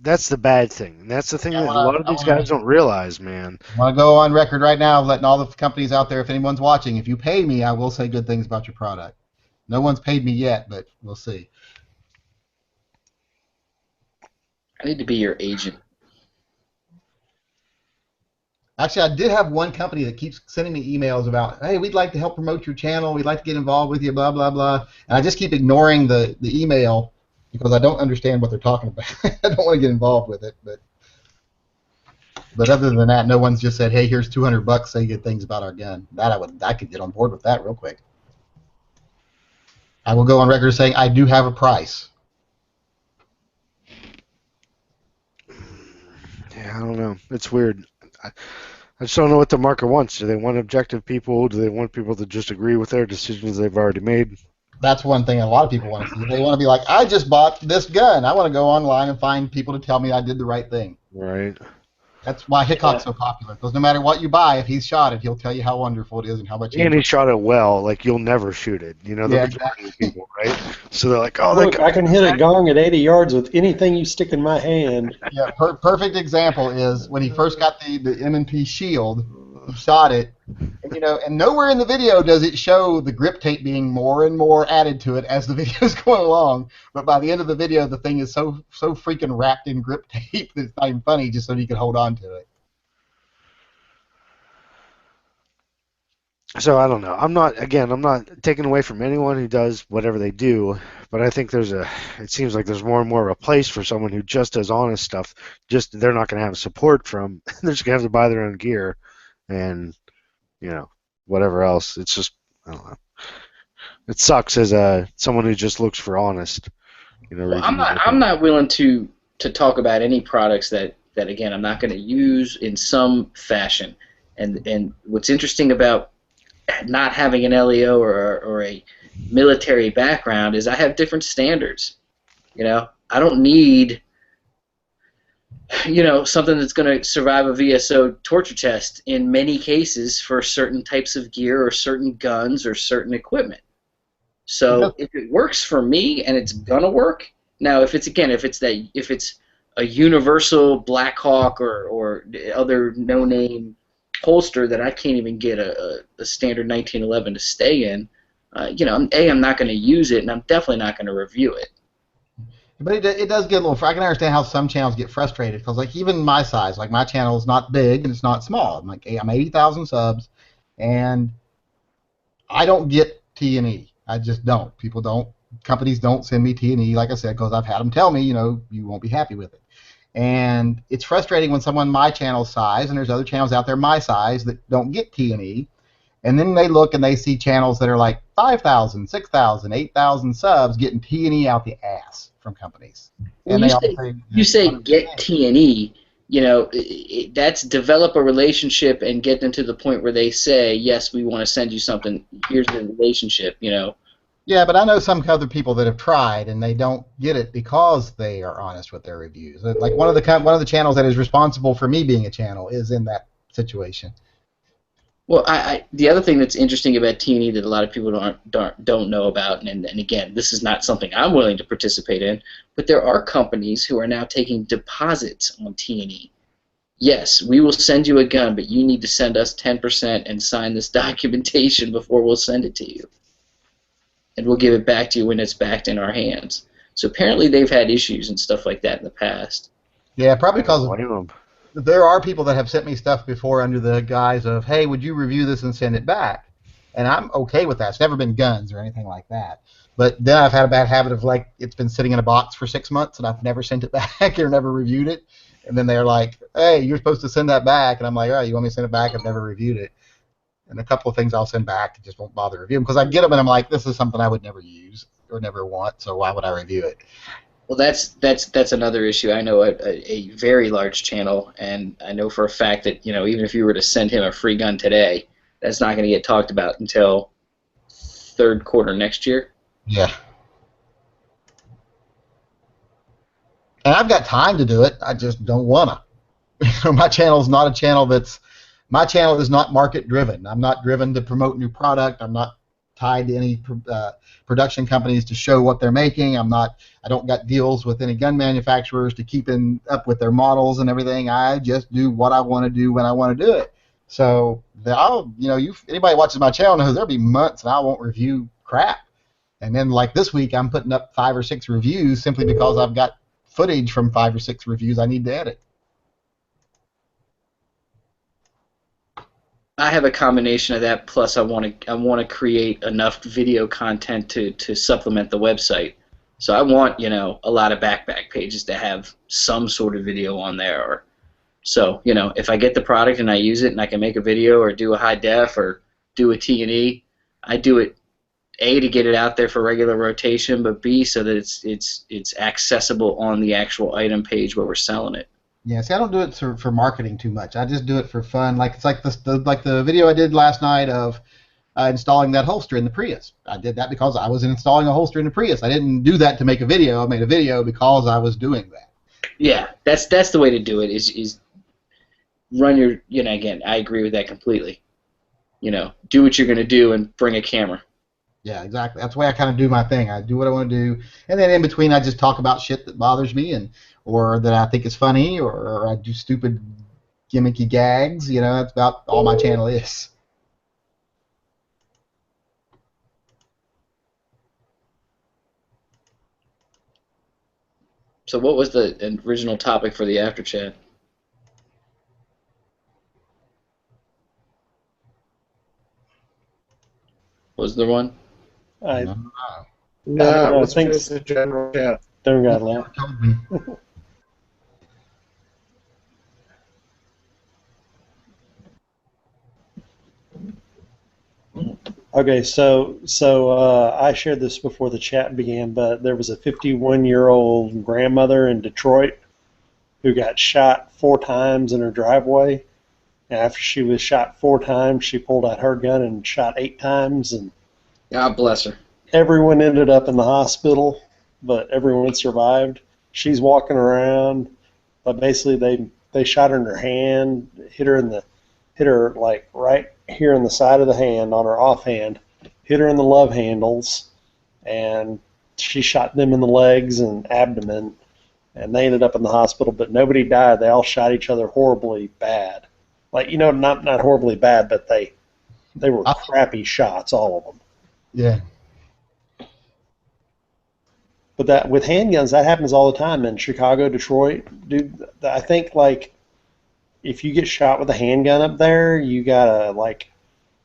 Speaker 2: That's the bad thing. And that's the thing that a lot of these guys don't realize, man.
Speaker 4: I want to go on record right now letting all the companies out there, if anyone's watching, if you pay me, I will say good things about your product. No one's paid me yet, but we'll see.
Speaker 6: I need to be your agent.
Speaker 4: Actually, I did have one company that keeps sending me emails about, hey, we'd like to help promote your channel. We'd like to get involved with you, blah, blah, blah. And I just keep ignoring the email because I don't understand what they're talking about. I don't want to get involved with it. But other than that, no one's just said, hey, here's $200, say good things about our gun. I could get on board with that real quick. I will go on record saying I do have a price.
Speaker 2: Yeah, I don't know. It's weird. I just don't know what the market wants. Do they want objective people? Do they want people to just agree with their decisions they've already made?
Speaker 4: That's one thing a lot of people want to see. They want to be like, I just bought this gun. I want to go online and find people to tell me I did the right thing.
Speaker 2: Right.
Speaker 4: That's why Hickok's so popular. Because no matter what you buy, if he's shot it, he'll tell you how wonderful it is and how much.
Speaker 2: And he shot it well. Like you'll never shoot it. The majority of people, right? So they're like, oh,
Speaker 3: look, I can hit a gong at 80 yards with anything you stick in my hand.
Speaker 4: Yeah, perfect example is when he first got the M&P Shield. He shot it, and nowhere in the video does it show the grip tape being more and more added to it as the video is going along. But by the end of the video, the thing is so freaking wrapped in grip tape that it's not even funny, just so you can hold on to it.
Speaker 2: So I don't know. I'm not taking away from anyone who does whatever they do, but I think it seems like there's more and more of a place for someone who just does honest stuff. Just they're not going to have support from. They're just going to have to buy their own gear. And whatever else, it's just I don't know. It sucks as someone who just looks for honest.
Speaker 6: Well, I'm not willing to talk about any products that again I'm not going to use in some fashion. And what's interesting about not having an LEO or a military background is I have different standards. I don't need something that's going to survive a VSO torture test in many cases for certain types of gear or certain guns or certain equipment. So if it works for me and it's gonna work, now if it's a universal Blackhawk or other no-name holster that I can't even get a standard 1911 to stay in, I'm not going to use it, and I'm definitely not going to review it.
Speaker 4: But it does get a little. I can understand how some channels get frustrated because, like, even my size, like my channel is not big and it's not small. I'm 80,000 subs, and I don't get T&E. I just don't. People don't. Companies don't send me T&E, like I said, because I've had them tell me, you won't be happy with it. And it's frustrating when someone my channel's size, and there's other channels out there my size that don't get T&E, and then they look and they see channels that are like 5,000, 6,000, 8,000 subs getting T&E out the ass from companies.
Speaker 6: Well,
Speaker 4: And
Speaker 6: you
Speaker 4: they all
Speaker 6: say, you say get T&E, that's develop a relationship and get them to the point where they say, yes, we want to send you something. Here's the relationship,
Speaker 4: Yeah, but I know some other people that have tried and they don't get it because they are honest with their reviews. Like one of the channels that is responsible for me being a channel is in that situation.
Speaker 6: Well, the other thing that's interesting about T&E that a lot of people don't know about, and again, this is not something I'm willing to participate in, but there are companies who are now taking deposits on T&E. Yes, we will send you a gun, but you need to send us 10% and sign this documentation before we'll send it to you. And we'll give it back to you when it's backed in our hands. So apparently they've had issues and stuff like that in the past.
Speaker 4: Yeah, probably because there are people that have sent me stuff before under the guise of, hey, would you review this and send it back? And I'm okay with that. It's never been guns or anything like that. But then I've had a bad habit of, like, it's been sitting in a box for 6 months and I've never sent it back or never reviewed it. And then they're like, hey, you're supposed to send that back. And I'm like, all right, you want me to send it back? I've never reviewed it. And a couple of things I'll send back, just won't bother reviewing because I get them and I'm like, this is something I would never use or never want, so why would I review it?
Speaker 6: Well, that's another issue. I know a very large channel, and I know for a fact that even if you were to send him a free gun today, that's not going to get talked about until third quarter next year.
Speaker 4: Yeah. And I've got time to do it. I just don't wanna. My channel is not a channel that's. My channel is not market driven. I'm not driven to promote new product. I'm not tied to any production companies to show what they're making. I don't got deals with any gun manufacturers to keep up with their models and everything. I just do what I want to do when I want to do it. So anybody watches my channel knows there'll be months and I won't review crap. And then like this week I'm putting up 5 or 6 reviews simply because I've got footage from 5 or 6 reviews I need to edit.
Speaker 6: I have a combination of that. Plus, I want to create enough video content to supplement the website. So I want a lot of backpack pages to have some sort of video on there. So if I get the product and I use it and I can make a video or do a high def or do a T&E, I do it A, to get it out there for regular rotation, but B, so that it's accessible on the actual item page where we're selling it.
Speaker 4: Yeah, see, I don't do it for marketing too much. I just do it for fun. Like it's like the video I did last night of installing that holster in the Prius. I did that because I was installing a holster in the Prius. I didn't do that to make a video. I made a video because I was doing that.
Speaker 6: Yeah, that's the way to do it. Is run your again. I agree with that completely. Do what you're gonna do and bring a camera.
Speaker 4: Yeah, exactly. That's the way I kind of do my thing. I do what I want to do, and then in between I just talk about shit that bothers me or that I think is funny, or I do stupid gimmicky gags. That's about all my channel is.
Speaker 6: So what was the original topic for the after chat? Was there one?
Speaker 5: No, it's just a general chat.
Speaker 3: Don't got long. Okay, so I shared this before the chat began, but there was a 51-year-old grandmother in Detroit who got shot 4 times in her driveway. And after she was shot 4 times, she pulled out her gun and shot 8 times, and
Speaker 6: God bless her.
Speaker 3: Everyone ended up in the hospital, but everyone survived. She's walking around, but basically they shot her in her hand, hit her like right here in the side of the hand on her offhand, hit her in the love handles, and she shot them in the legs and abdomen, and they ended up in the hospital, but nobody died. They all shot each other horribly bad. like not horribly bad, but they were
Speaker 4: I-
Speaker 3: crappy shots, all of them.
Speaker 4: Yeah.
Speaker 3: But that with handguns, that happens all the time in Chicago, Detroit, dude. I think like if you get shot with a handgun up there, you got a like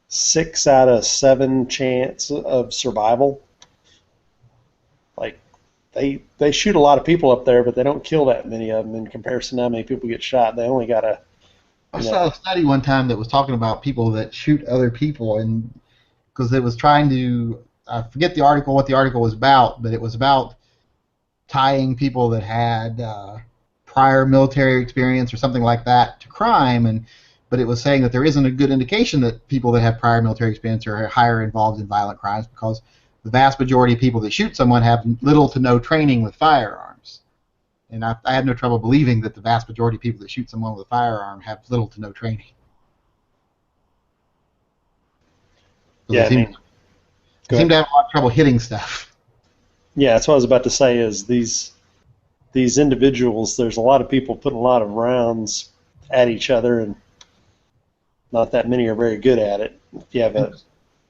Speaker 3: 6 out of 7 chance of survival. Like they shoot a lot of people up there, but they don't kill that many of them in comparison to how many people get shot. They only got a.
Speaker 4: I saw a study one time that was talking about people that shoot other people, and because it was trying to, I forget what the article was about, but it was about tying people that had prior military experience or something like that to crime, but it was saying that there isn't a good indication that people that have prior military experience are higher involved in violent crimes because the vast majority of people that shoot someone have little to no training with firearms. And I have no trouble believing that the vast majority of people that shoot someone with a firearm have little to no training.
Speaker 3: Yeah,
Speaker 4: They seem to have a lot of trouble hitting stuff.
Speaker 3: Yeah, that's what I was about to say. Is these individuals? There's a lot of people putting a lot of rounds at each other, and not that many are very good at it. You have a.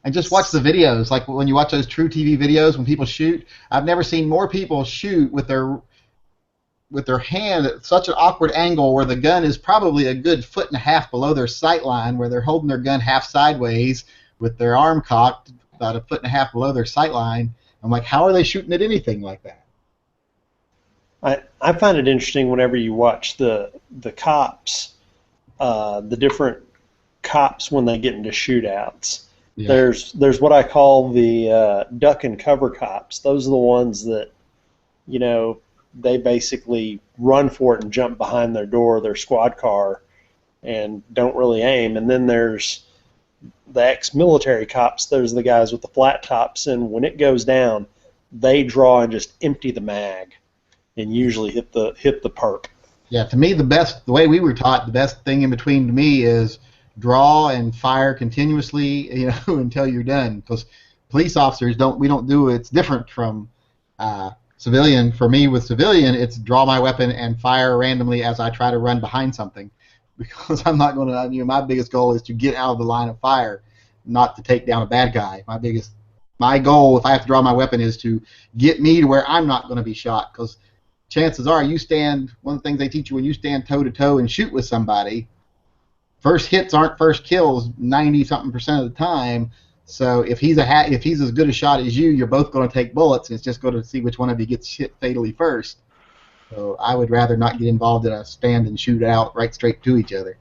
Speaker 4: And just watch the videos. Like when you watch those True TV videos when people shoot, I've never seen more people shoot with their hand at such an awkward angle where the gun is probably a good 1.5 feet below their sight line, where they're holding their gun half sideways with their arm cocked about 1.5 feet below their sight line. I'm like, how are they shooting at anything like that?
Speaker 3: I find it interesting whenever you watch the cops, the different cops when they get into shootouts.
Speaker 4: Yeah.
Speaker 3: There's what I call the duck and cover cops. Those are the ones that, they basically run for it and jump behind their door, their squad car, and don't really aim. And then there's the ex-military cops. Those are the guys with the flat tops, and when it goes down, they draw and just empty the mag, and usually hit the perp.
Speaker 4: Yeah, to me, the way we were taught, the best thing in between to me is draw and fire continuously, until you're done. Because police officers we don't do it. It's different from civilian. For me, with civilian, it's draw my weapon and fire randomly as I try to run behind something. Because I'm not going to, my biggest goal is to get out of the line of fire, not to take down a bad guy. My goal, if I have to draw my weapon, is to get me to where I'm not going to be shot. Because chances are, one of the things they teach you when you stand toe-to-toe and shoot with somebody, first hits aren't first kills 90-something% of the time. So if he's as good a shot as you, you're both going to take bullets, and it's just going to see which one of you gets hit fatally first. So I would rather not get involved in a stand and shoot out right straight to each other.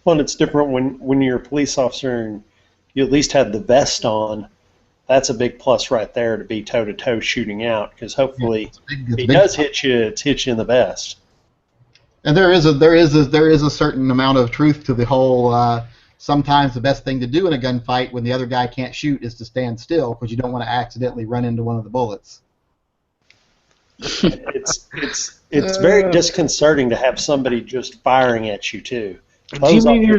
Speaker 3: Well, and it's different when you're a police officer and you at least have the vest on. That's a big plus right there to be toe-to-toe shooting out, because hopefully if he does hit you, it's hit you in the vest.
Speaker 4: And there is a certain amount of truth to the whole. Sometimes the best thing to do in a gunfight when the other guy can't shoot is to stand still, because you don't want to accidentally run into one of the bullets.
Speaker 3: It's very disconcerting to have somebody just firing at you too.
Speaker 2: Do you mean your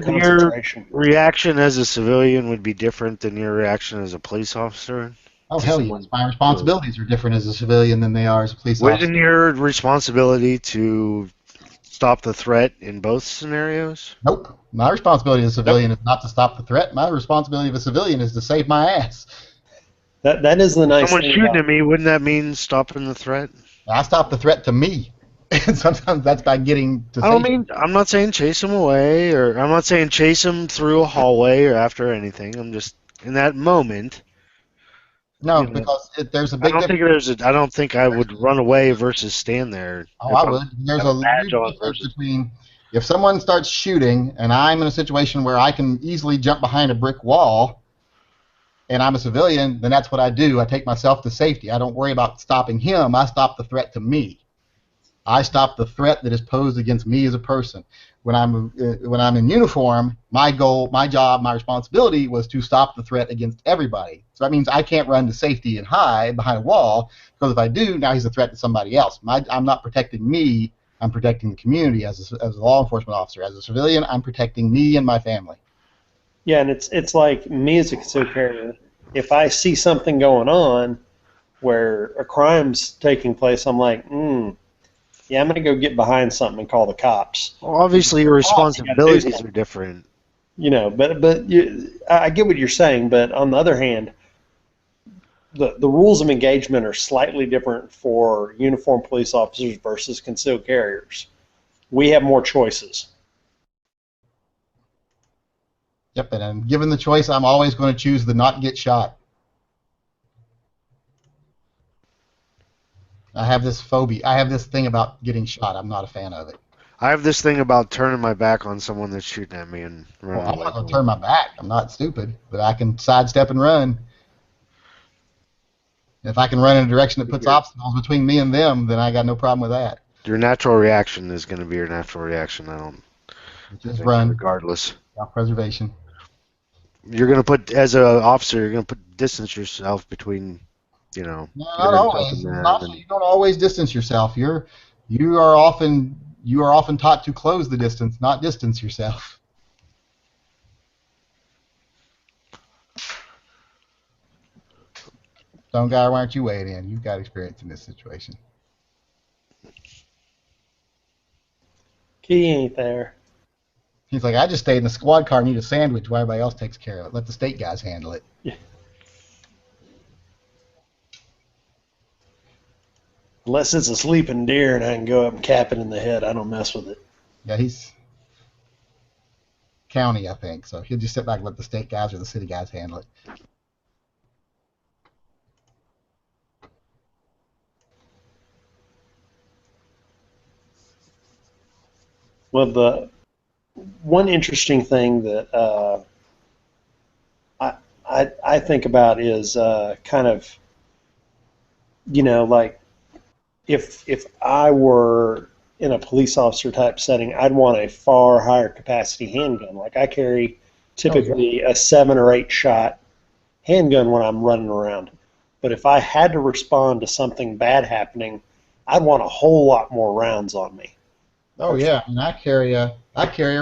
Speaker 2: reaction as a civilian would be different than your reaction as a police officer?
Speaker 4: Oh, hell yes. My responsibilities are different as a civilian than they are as a police officer.
Speaker 2: Wouldn't your responsibility to stop the threat in both scenarios?
Speaker 4: Nope. My responsibility as a civilian is not to stop the threat. My responsibility of a civilian is to save my ass.
Speaker 3: That is the nice thing.
Speaker 2: Someone shooting at me, wouldn't that mean stopping the threat?
Speaker 4: I stop the threat to me. And sometimes that's by getting to safety.
Speaker 2: I'm not saying chase them away, or I'm not saying chase them through a hallway or after anything. I'm just, in that moment.
Speaker 4: No, because there's a big difference.
Speaker 2: I don't think I would run away versus stand there.
Speaker 4: Oh, I would. There's a huge difference between if someone starts shooting and I'm in a situation where I can easily jump behind a brick wall and I'm a civilian, then that's what I do. I take myself to safety. I don't worry about stopping him. I stop the threat to me. I stop the threat that is posed against me as a person. When I'm in uniform, my goal, my job, my responsibility was to stop the threat against everybody. So that means I can't run to safety and hide behind a wall, because if I do, now he's a threat to somebody else. I'm not protecting me. I'm protecting the community as a law enforcement officer. As a civilian, I'm protecting me and my family.
Speaker 3: Yeah, and it's like me as a concealed carrier. If I see something going on where a crime's taking place, I'm like, yeah, I'm going to go get behind something and call the cops.
Speaker 2: Well, obviously, your
Speaker 3: Cops, you gotta do
Speaker 2: responsibilities
Speaker 3: something.
Speaker 2: are different.
Speaker 3: You know, but I get what you're saying. But on the other hand, the rules of engagement are slightly different for uniformed police officers versus concealed carriers. We have more choices.
Speaker 4: Yep, and given the choice, I'm always going to choose the not get shot. I have this phobia. I have this thing about getting shot. I'm not a fan of it.
Speaker 2: I have this thing about turning my back on someone that's shooting at me and running
Speaker 4: Well, I'm
Speaker 2: away
Speaker 4: not going
Speaker 2: from
Speaker 4: to turn my back. I'm not stupid, but I can sidestep and run. If I can run in a direction that puts obstacles between me and them, then I got no problem with that.
Speaker 2: Your natural reaction is going to be your natural reaction. I
Speaker 4: Just
Speaker 2: think
Speaker 4: run.
Speaker 2: regardless.
Speaker 4: Self-preservation.
Speaker 2: You're going to put, as an officer, you're going to distance yourself between, you know.
Speaker 4: No,
Speaker 2: getting
Speaker 4: not
Speaker 2: yourself
Speaker 4: always.
Speaker 2: in there
Speaker 4: Not,
Speaker 2: and then-
Speaker 4: you don't always distance yourself. You are often taught to close the distance, not distance yourself. Stone guy, why aren't you weighing in? You've got experience in this situation.
Speaker 3: Key ain't there.
Speaker 4: He's like, I just stayed in the squad car and eat a sandwich while everybody else takes care of it. Let the state guys handle it.
Speaker 3: Unless it's a sleeping deer and I can go up and cap it in the head, I don't mess with it.
Speaker 4: Yeah, he's county, I think. So he'll just sit back and let the state guys or the city guys handle it.
Speaker 3: Well, the one interesting thing that I think about is kind of, you know, like if I were in a police officer type setting, I'd want a far higher capacity handgun. Like I carry typically a 7 or 8 shot handgun when I'm running around. But if I had to respond to something bad happening, I'd want a whole lot more rounds on me.
Speaker 4: Oh yeah, and I carry a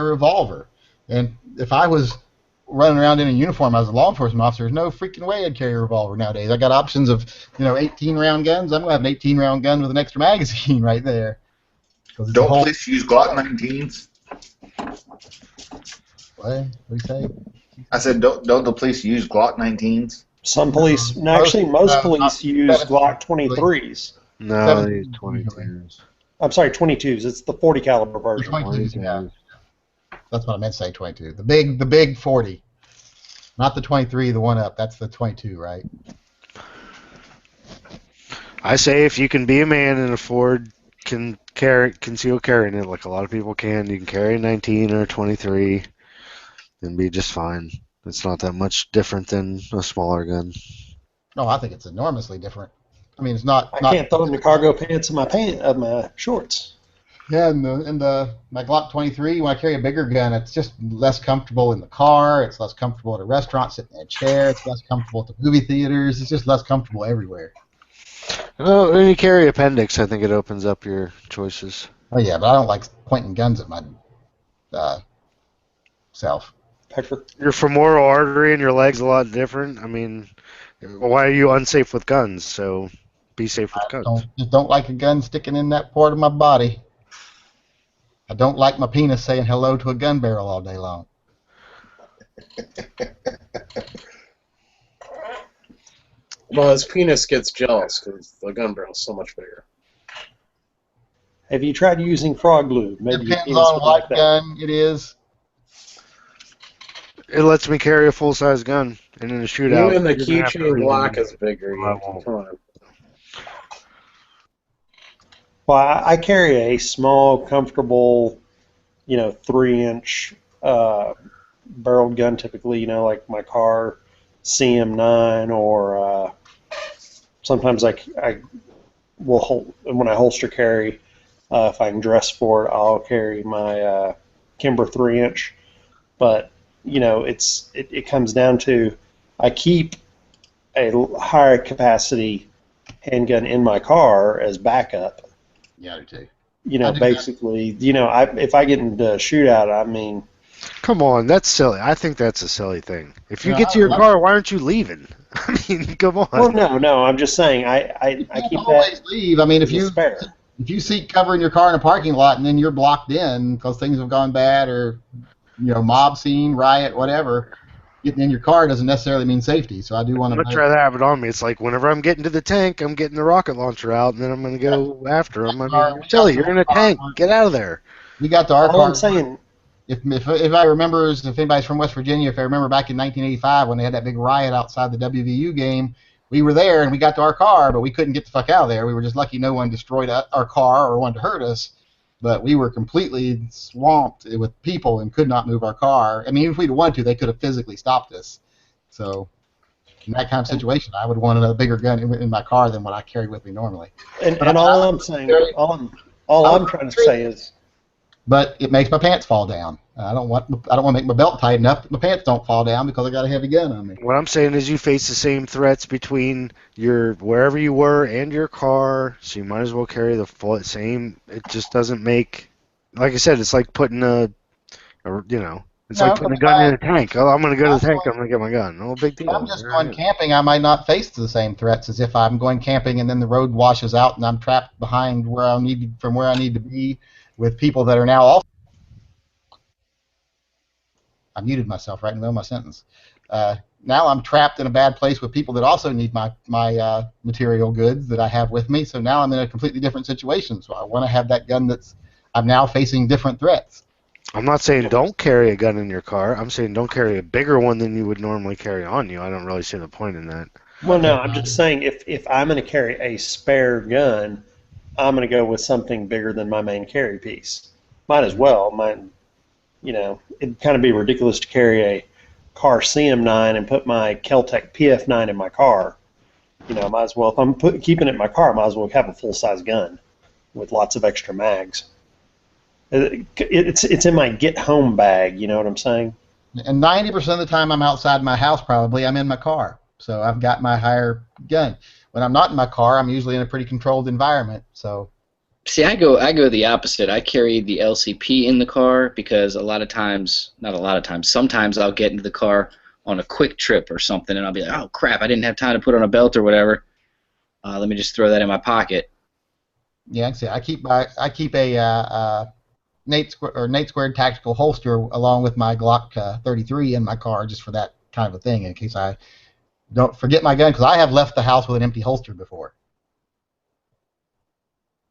Speaker 4: revolver, and if I was running around in a uniform as a law enforcement officer, there's no freaking way I'd carry a revolver nowadays. I got options of 18 round guns. I'm gonna have an 18 round gun with an extra magazine right there.
Speaker 7: Don't police use Glock 19s?
Speaker 4: What do you say?
Speaker 7: I said, don't the police use Glock 19s?
Speaker 3: Some police, no, actually, most police use
Speaker 4: 17,
Speaker 3: Glock 23s.
Speaker 2: No,
Speaker 4: 17
Speaker 2: these 22s.
Speaker 3: I'm sorry, 22s. It's the 40 caliber version.
Speaker 4: 22s, yeah. That's what I meant to say. 22. The big 40, not the 23, the one up. That's the 22, right?
Speaker 2: I say if you can be a man and afford conceal carrying it, like a lot of people can, you can carry a 19 or a 23 and be just fine. It's not that much different than a smaller gun.
Speaker 4: No, I think it's enormously different. I mean, it's not.
Speaker 3: I can't throw it in the cargo pants of my shorts.
Speaker 4: Yeah, and my Glock 23, when I carry a bigger gun, it's just less comfortable in the car. It's less comfortable at a restaurant sitting in a chair. It's less comfortable at the movie theaters. It's just less comfortable everywhere.
Speaker 2: Oh, when you carry appendix, I think it opens up your choices.
Speaker 4: Oh yeah, but I don't like pointing guns at my self.
Speaker 3: Pecker.
Speaker 2: Your femoral artery in your leg's a lot different. I mean, why are you unsafe with guns? So be safe with guns.
Speaker 4: Don't like a gun sticking in that part of my body. I don't like my penis saying hello to a gun barrel all day long.
Speaker 5: Well, his penis gets jealous because the gun barrel's so much bigger.
Speaker 3: Have you tried using frog glue? Maybe your
Speaker 4: Depends
Speaker 3: penis
Speaker 4: on
Speaker 3: would
Speaker 4: what
Speaker 3: like that.
Speaker 4: gun it is.
Speaker 2: It lets me carry a full-size gun, and in a shootout,
Speaker 5: Even the
Speaker 2: you're gonna have to
Speaker 5: keychain
Speaker 2: lean
Speaker 5: Glock
Speaker 2: in.
Speaker 5: is bigger.
Speaker 2: I
Speaker 5: Yeah.
Speaker 2: won't.
Speaker 5: Come on.
Speaker 3: Well, I carry a small, comfortable, 3-inch barreled gun typically, like my car CM9 or sometimes I will when I holster carry, if I can dress for it, I'll carry my Kimber 3-inch. But, it comes down to I keep a higher capacity handgun in my car as backup.
Speaker 4: Yeah, I do too.
Speaker 3: Basically, if I get into a shootout, I mean,
Speaker 2: Come on, that's silly. I think that's a silly thing. If you
Speaker 4: No,
Speaker 2: get to your
Speaker 4: I-
Speaker 2: car, why aren't you leaving? I mean, come on.
Speaker 3: well, no, I'm just saying, I
Speaker 4: You
Speaker 3: keep
Speaker 4: can always
Speaker 3: that
Speaker 4: leave. I mean, if
Speaker 3: as a
Speaker 4: you
Speaker 3: spare.
Speaker 4: if you seek cover in your car in a parking lot and then you're blocked in because things have gone bad or mob scene, riot, whatever, getting in your car doesn't necessarily mean safety. So I do want
Speaker 2: I'd
Speaker 4: to
Speaker 2: much rather have it on me. It's like whenever I'm getting to the tank, I'm getting the rocket launcher out, and then I'm going to go after him. I mean, Shelly, you're in a tank. Get out of there.
Speaker 4: We got to our
Speaker 3: All
Speaker 4: car.
Speaker 3: I'm saying,
Speaker 4: If I remember, if anybody's from West Virginia, if I remember back in 1985 when they had that big riot outside the WVU game, we were there and we got to our car, but we couldn't get the fuck out of there. We were just lucky no one destroyed our car or wanted to hurt us, but we were completely swamped with people and could not move our car. I mean, if we'd wanted to, they could have physically stopped us. So in that kind of situation, I would want a bigger gun in my car than what I carry with me normally.
Speaker 3: and all I'm saying, all I'm trying to say is,
Speaker 4: But it makes my pants fall down. I don't want to make my belt tight enough that my pants don't fall down because I got a heavy gun on me.
Speaker 2: What I'm saying is you face the same threats between your wherever you were and your car, so you might as well carry the full same. It just doesn't make, like I said, it's like putting it's like putting a gun in a tank. Oh, I'm going to go to the tank. I'm going to get my gun. No big deal.
Speaker 4: If I'm just going camping, I might not face the same threats as if I'm going camping and then the road washes out and I'm trapped behind where I need to be with people that are now also. I muted myself right in the middle of my sentence. Now I'm trapped in a bad place with people that also need my material goods that I have with me. So now I'm in a completely different situation. So I want to have that gun I'm now facing different threats.
Speaker 2: I'm not saying don't carry a gun in your car. I'm saying don't carry a bigger one than you would normally carry on you. I don't really see the point in that.
Speaker 3: well, no, I'm just saying if I'm going to carry a spare gun, I'm going to go with something bigger than my main carry piece. Might as well. It'd kind of be ridiculous to carry a Car CM9 and put my Keltec PF9 in my car. Might as well, if I'm keeping it in my car, I might as well have a full-size gun with lots of extra mags. It's in my get-home bag, you know what I'm saying?
Speaker 4: And 90% of the time I'm outside my house probably, I'm in my car. So I've got my higher gun. When I'm not in my car, I'm usually in a pretty controlled environment. So.
Speaker 6: See, I go the opposite. I carry the LCP in the car because sometimes I'll get into the car on a quick trip or something, and I'll be like, oh crap, I didn't have time to put on a belt or whatever. Let me just throw that in my pocket.
Speaker 4: Yeah, I keep a Nate Squared tactical holster along with my Glock 33 in my car just for that kind of a thing in case I don't forget my gun because I have left the house with an empty holster before.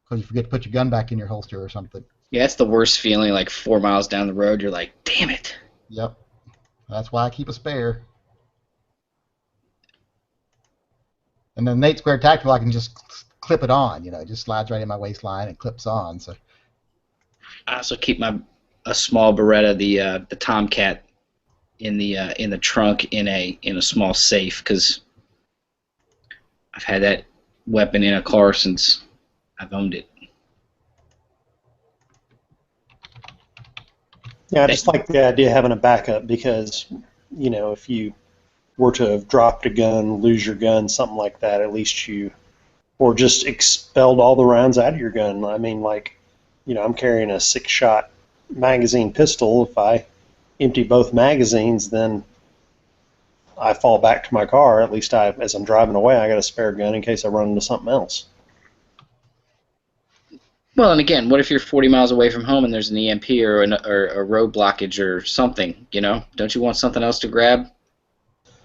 Speaker 4: Because you forget to put your gun back in your holster or something.
Speaker 6: Yeah, it's the worst feeling. Like 4 miles down the road, you're like, damn it.
Speaker 4: Yep. That's why I keep a spare. And then Nate Squared Tactical, I can just clip it on. It just slides right in my waistline and clips on. So.
Speaker 6: I also keep a small Beretta, the Tomcat, in the trunk in a small safe because I've had that weapon in a car since I've owned it.
Speaker 3: Yeah, I just like the idea of having a backup because, if you were to have dropped a gun, lose your gun, something like that, at least or just expelled all the rounds out of your gun. I mean, I'm carrying a 6-shot magazine pistol. If I empty both magazines, then I fall back to my car. At least as I'm driving away, I got a spare gun in case I run into something else.
Speaker 6: Well, and again, what if you're 40 miles away from home and there's an EMP or a road blockage or something? Don't you want something else to grab,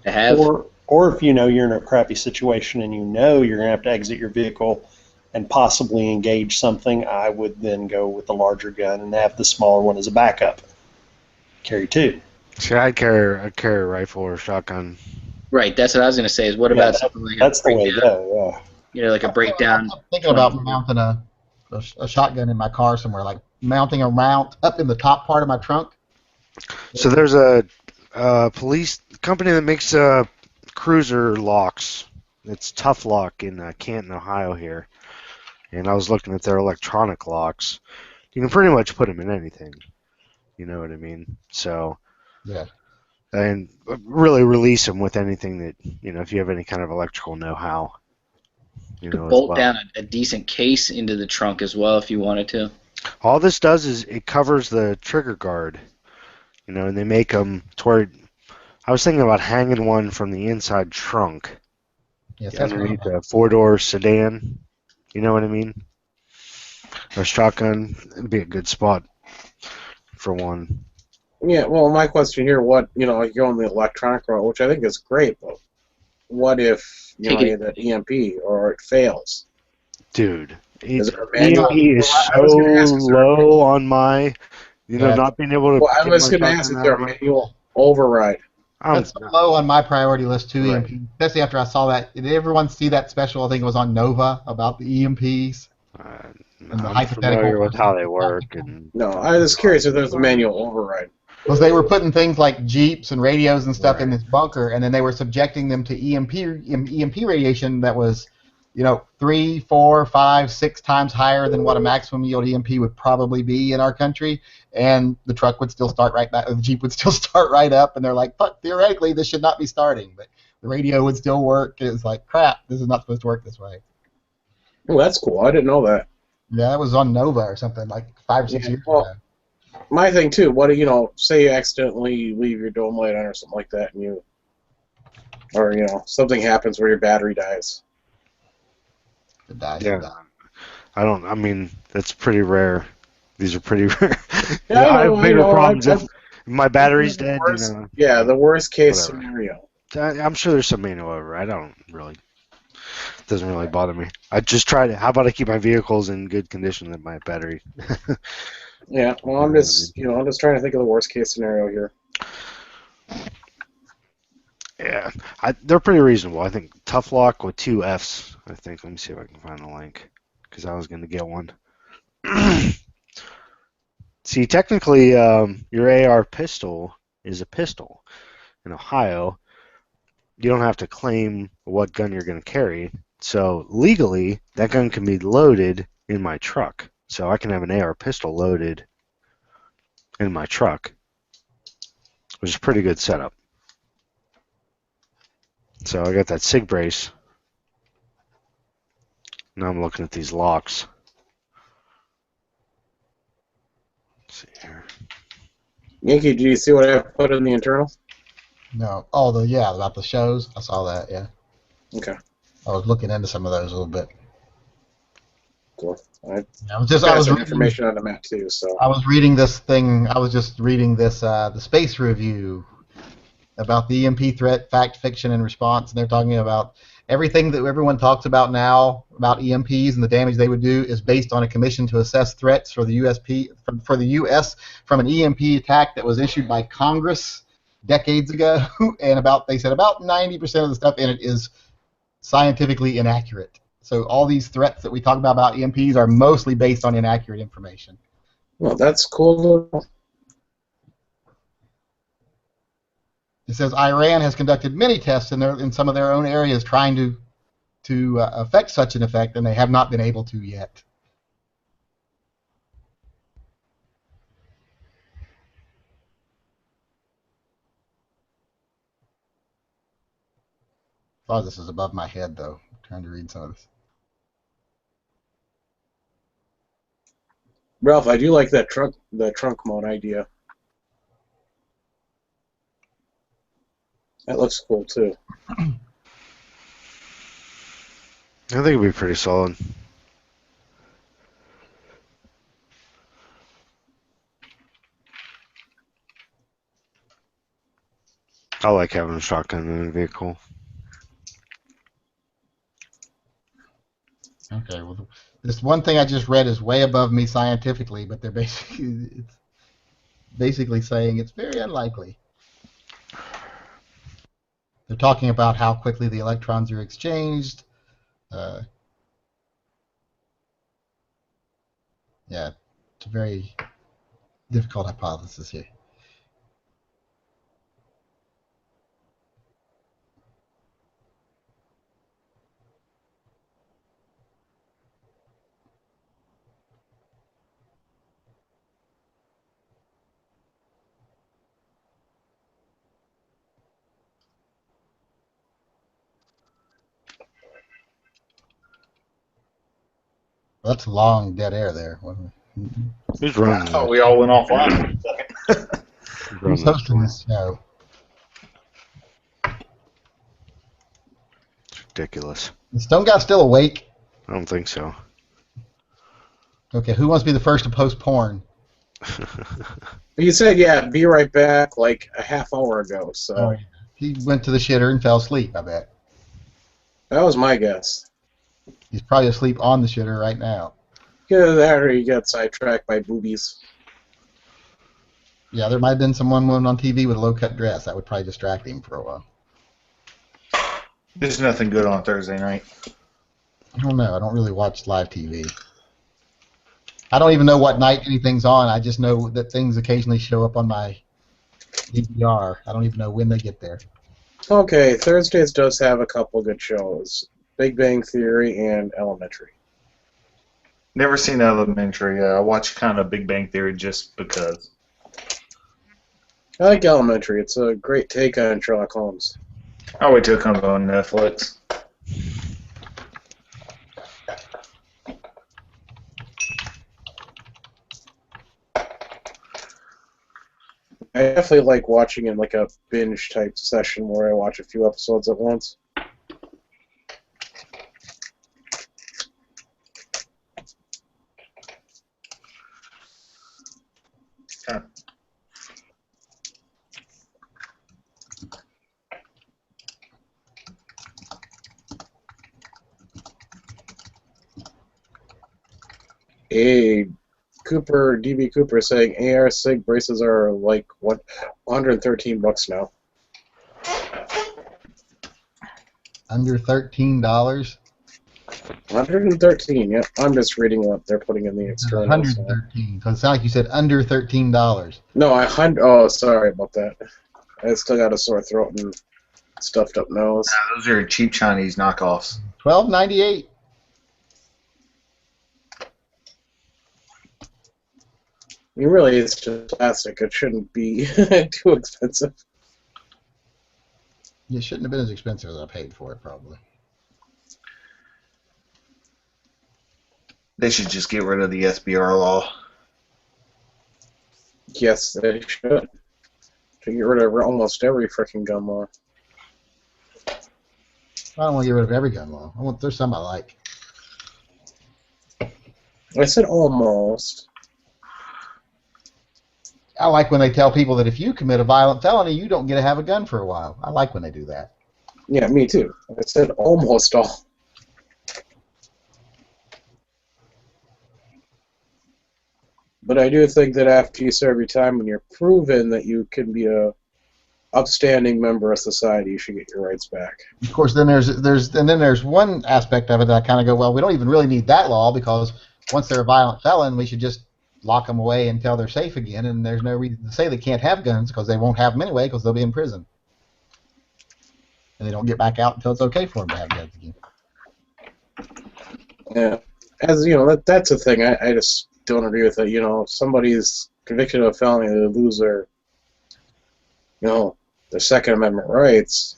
Speaker 6: to have?
Speaker 3: Or if you're in a crappy situation and you're going to have to exit your vehicle and possibly engage something, I would then go with the larger gun and have the smaller one as a backup. Carry 2.
Speaker 2: See, I'd carry a rifle or a shotgun.
Speaker 6: Right, that's what I was going to say. Is what about something like
Speaker 3: that's the way to go. Yeah.
Speaker 6: Like a breakdown.
Speaker 4: I'm thinking about mounting a shotgun in my car somewhere, like mounting a mount up in the top part of my trunk.
Speaker 2: So there's a police company that makes cruiser locks. It's Tough Lock in Canton, Ohio here. And I was looking at their electronic locks. You can pretty much put them in anything. You know what I mean? So,
Speaker 4: yeah.
Speaker 2: And really release them with anything that, if you have any kind of electrical know-how.
Speaker 6: You could bolt down a decent case into the trunk as well if you wanted to.
Speaker 2: All this does is it covers the trigger guard. And they make them toward. I was thinking about hanging one from the inside trunk.
Speaker 4: Yes, that's
Speaker 2: underneath a 4-door sedan. You know what I mean? or shotgun, it'd be a good spot for one.
Speaker 5: Yeah, well, my question here, what, you know, you go on the electronic route, which I think is great, but what if, you know,
Speaker 6: Take it-
Speaker 5: you hit an EMP or it fails?
Speaker 2: Dude,
Speaker 5: Is there a manual?
Speaker 2: EMP is
Speaker 5: Well,
Speaker 2: so
Speaker 5: I was going to ask, is there a
Speaker 2: low on my,
Speaker 4: Yeah.
Speaker 2: not being able to
Speaker 5: well, I
Speaker 2: get
Speaker 5: was
Speaker 2: my
Speaker 5: going to ask,
Speaker 2: shotgun
Speaker 5: is
Speaker 2: out
Speaker 5: there
Speaker 2: of
Speaker 5: a
Speaker 2: my.
Speaker 5: manual override?
Speaker 4: That's low on my priority list too,
Speaker 2: Right.
Speaker 4: EMP. Especially after I saw that. Did everyone see that special? I think it was on Nova about the EMPs. And the
Speaker 2: I'm
Speaker 4: hypothetical
Speaker 2: familiar with
Speaker 4: person
Speaker 2: how they
Speaker 4: who
Speaker 2: work,
Speaker 4: got
Speaker 2: and
Speaker 5: No, I was curious if there was a manual override.
Speaker 4: because they were putting things like Jeeps and radios and stuff in
Speaker 2: Right.
Speaker 4: this bunker, and then they were subjecting them to EMP radiation that was, 3, 4, 5, 6 times higher than what a maximum yield EMP would probably be in our country, and the truck would still start right back, the Jeep would still start right up, and they're like, but theoretically this should not be starting, but the radio would still work. It was like, crap, this is not supposed to work this way.
Speaker 5: Oh, that's cool. I didn't know that.
Speaker 4: Yeah, that was on Nova or something like 5 or 6
Speaker 5: Yeah,
Speaker 4: years
Speaker 5: well,
Speaker 4: ago.
Speaker 5: My thing too. What do you know? Say you accidentally leave your dome light on or something like that, and or something happens where your battery dies.
Speaker 4: It dies.
Speaker 2: Yeah. I mean, that's pretty rare. These are pretty rare.
Speaker 5: Yeah,
Speaker 2: I have bigger problems
Speaker 5: I've-
Speaker 2: if my battery's
Speaker 5: the
Speaker 2: dead.
Speaker 5: worst- Yeah, the worst case
Speaker 2: Whatever.
Speaker 5: scenario.
Speaker 2: I'm sure there's some manual over. I don't really. It doesn't really bother me. I just try to. How about I keep my vehicles in good condition and my battery?
Speaker 5: Yeah, well, I'm just trying to think of the worst case scenario here.
Speaker 2: Yeah, they're pretty reasonable. I think Tough Lock with 2 Fs. I think. Let me see if I can find the link because I was going to get one. See, technically, your AR pistol is a pistol. In Ohio, you don't have to claim what gun you're going to carry. So legally, that gun can be loaded in my truck. So I can have an AR pistol loaded in my truck, which is a pretty good setup. So I got that SIG brace. Now I'm looking at these locks. Let's see here.
Speaker 5: Yankee, do you see what I put in the internal?
Speaker 4: No. Oh, about the shows. I saw that, yeah.
Speaker 5: Okay,
Speaker 4: I was looking into some of those a little bit.
Speaker 5: cool. I
Speaker 4: I was
Speaker 5: got some
Speaker 4: reading,
Speaker 5: information on the map too, so.
Speaker 4: I was reading this thing. I was just reading this the space review about the EMP threat, fact, fiction, and response, and they're talking about everything that everyone talks about now about EMPs and the damage they would do is based on a commission to assess threats for the for the U.S. from an EMP attack that was issued by Congress decades ago, and they said about 90% of the stuff in it is scientifically inaccurate. So all these threats that we talk about EMPs are mostly based on inaccurate information.
Speaker 5: Well, that's cool.
Speaker 4: It says Iran has conducted many tests in some of their own areas trying to affect such an effect, and they have not been able to yet. A lot of this is above my head, though. I'm trying to read some of this.
Speaker 5: Ralph, I do like that trunk mode idea. That looks cool too.
Speaker 2: I think it'd be pretty solid. I like having a shotgun in a vehicle.
Speaker 4: Okay, well, this one thing I just read is way above me scientifically, but they're basically saying it's very unlikely. They're talking about how quickly the electrons are exchanged. Yeah, it's a very difficult hypothesis here. Well, that's long dead air there.
Speaker 2: Who's
Speaker 7: I
Speaker 2: running?
Speaker 7: thought we all went offline for a second.
Speaker 4: Who's hosting this show?
Speaker 2: It's ridiculous.
Speaker 4: Is Stone Guy still awake?
Speaker 2: I don't think so.
Speaker 4: Okay, who wants to be the first to post porn?
Speaker 5: You said, yeah, be right back like a half hour ago, so
Speaker 4: Oh, yeah. He went to the shitter and fell asleep, I bet.
Speaker 5: that was my guess.
Speaker 4: He's probably asleep on the shitter right now.
Speaker 5: Either that or he got sidetracked by boobies.
Speaker 4: Yeah, there might have been someone on TV with a low-cut dress. That would probably distract him for a while.
Speaker 7: There's nothing good on Thursday night.
Speaker 4: I don't know. I don't really watch live TV. I don't even know what night anything's on. I just know that things occasionally show up on my DVR. I don't even know when they get there.
Speaker 5: Okay, Thursdays does have a couple good shows. Big Bang Theory and Elementary.
Speaker 7: Never seen Elementary. I watch kind of Big Bang Theory just because.
Speaker 5: I like Elementary. It's a great take on Sherlock Holmes.
Speaker 7: I'll wait till it comes on Netflix.
Speaker 5: I definitely like watching in like a binge type session where I watch a few episodes at once.
Speaker 7: Huh.
Speaker 5: DB Cooper saying AR SIG braces are like what, $113 now.
Speaker 4: Under $13.
Speaker 5: 113, yeah. I'm just reading what they're putting in the external.
Speaker 4: 113. So it sounds like you said under $13.
Speaker 5: No, oh, sorry about that. I still got a sore throat and stuffed up nose.
Speaker 7: Those are cheap Chinese knockoffs.
Speaker 4: $12.98.
Speaker 5: I mean, really, it's just plastic. It shouldn't be too expensive.
Speaker 4: It shouldn't have been as expensive as I paid for it, probably.
Speaker 7: They should just get rid of the SBR law.
Speaker 5: Yes, they should. To get rid of almost every freaking gun law.
Speaker 4: I don't want to get rid of every gun law. There's some I like.
Speaker 5: I said almost.
Speaker 4: I like when they tell people that if you commit a violent felony, you don't get to have a gun for a while. I like when they do that.
Speaker 5: Yeah, me too. I said almost all. But I do think that after you serve your time and you're proven that you can be a upstanding member of society, you should get your rights back.
Speaker 4: Of course, then there's one aspect of it that I kind of go, well, we don't even really need that law because once they're a violent felon, we should just lock them away until they're safe again, and there's no reason to say they can't have guns because they won't have them anyway because they'll be in prison. And they don't get back out until it's okay for them to have guns again.
Speaker 5: Yeah. As you know, that's the thing. I just don't agree with it. You know, if somebody's convicted of a felony, they lose their, their Second Amendment rights.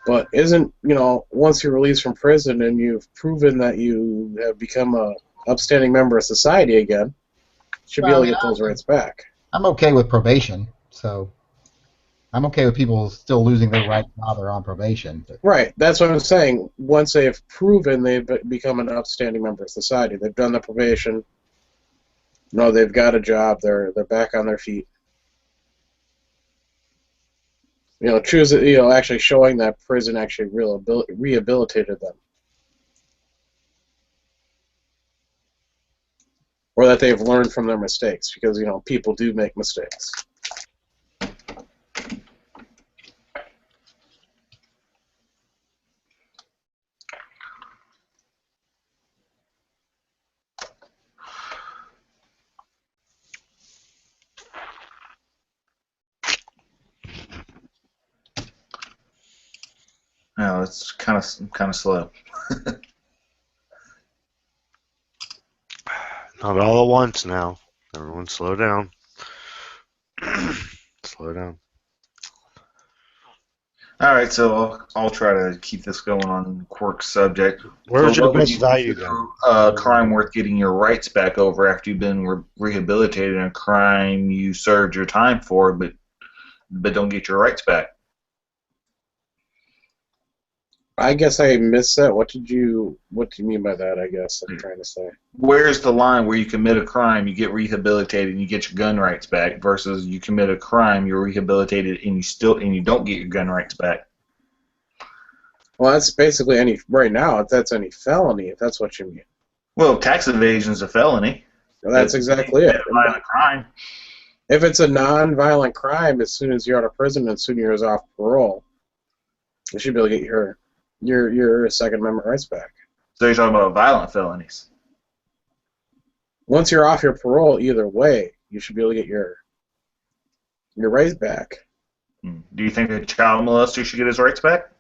Speaker 5: But once you're released from prison and you've proven that you have become a upstanding member of society again, you should be able to get those rights back.
Speaker 4: I'm okay with probation, so I'm okay with people still losing their rights while they're on probation.
Speaker 5: Right, that's what I'm saying. Once they've proven they've become an upstanding member of society, they've done the probation, they've got a job, they're back on their feet. Actually showing that prison actually rehabilitated them. Or that they've learned from their mistakes, because, people do make mistakes.
Speaker 7: No, it's kind of slow.
Speaker 2: Not all at once now. Everyone slow down. Slow down.
Speaker 7: All right, so I'll try to keep this going on Quirk's subject.
Speaker 2: Where's
Speaker 7: So
Speaker 2: your
Speaker 7: what would
Speaker 2: best
Speaker 7: you
Speaker 2: value
Speaker 7: consider
Speaker 2: gun?
Speaker 7: a crime worth getting your rights back over after you've been rehabilitated in a crime you served your time for, but don't get your rights back?
Speaker 5: I guess I missed that. What do you mean by that? I guess I'm trying to say.
Speaker 7: Where's the line where you commit a crime, you get rehabilitated, and you get your gun rights back, versus you commit a crime, you're rehabilitated, and you don't get your gun rights back?
Speaker 5: Well, that's basically right now. If that's any felony, if that's what you mean.
Speaker 7: Well, tax evasion is a felony.
Speaker 5: Well, that's exactly it.
Speaker 7: A violent crime.
Speaker 5: If it's a non-violent crime, as soon as you're out of prison, as soon as you're off parole, you should be able to get your Second Amendment rights back.
Speaker 7: So you're talking about violent felonies.
Speaker 5: Once you're off your parole, either way, you should be able to get your rights back.
Speaker 7: Do you think a child molester should get his rights back?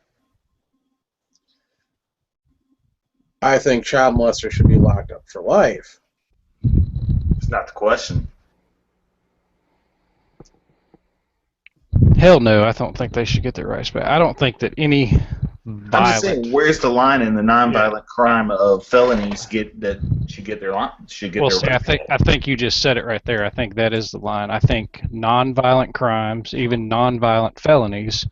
Speaker 5: I think child molester should be locked up for life.
Speaker 7: It's not the question.
Speaker 1: Hell no, I don't think they should get their rights back. I don't think that any
Speaker 7: I'm just saying, where's the line in the nonviolent crime of felonies should get their rights back?
Speaker 1: I think you just said it right there. I think that is the line. I think nonviolent crimes, even nonviolent felonies,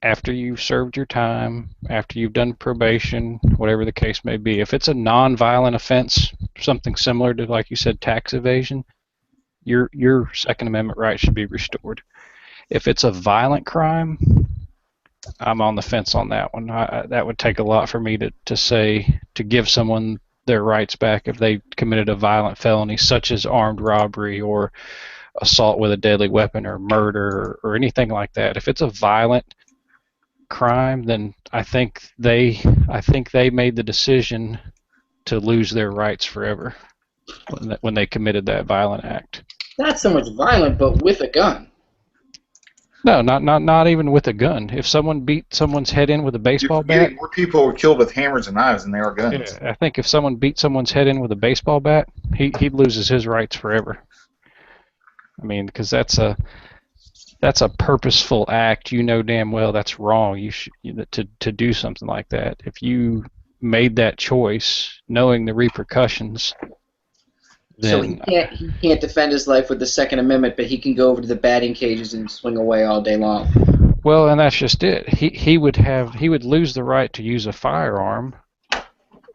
Speaker 1: after you've served your time, after you've done probation, whatever the case may be, if it's a nonviolent offense, something similar to, like you said, tax evasion, your Second Amendment rights should be restored. If it's a violent crime, I'm on the fence on that one. That would take a lot for me to give someone their rights back if they committed a violent felony, such as armed robbery or assault with a deadly weapon or murder or anything like that. If it's a violent crime, then I think they made the decision to lose their rights forever when they committed that violent act.
Speaker 6: Not so much violent, but with a gun.
Speaker 1: No, not even with a gun. If someone beat someone's head in with a baseball bat,
Speaker 7: More people were killed with hammers and knives than they were guns.
Speaker 1: yeah, I think if someone beat someone's head in with a baseball bat, he loses his rights forever. I mean, because that's a purposeful act. You know damn well that's wrong. You should to do something like that. If you made that choice, knowing the repercussions,
Speaker 6: So
Speaker 1: then
Speaker 6: he can't defend his life with the Second Amendment, but he can go over to the batting cages and swing away all day long.
Speaker 1: well, and that's just it. He would lose the right to use a firearm.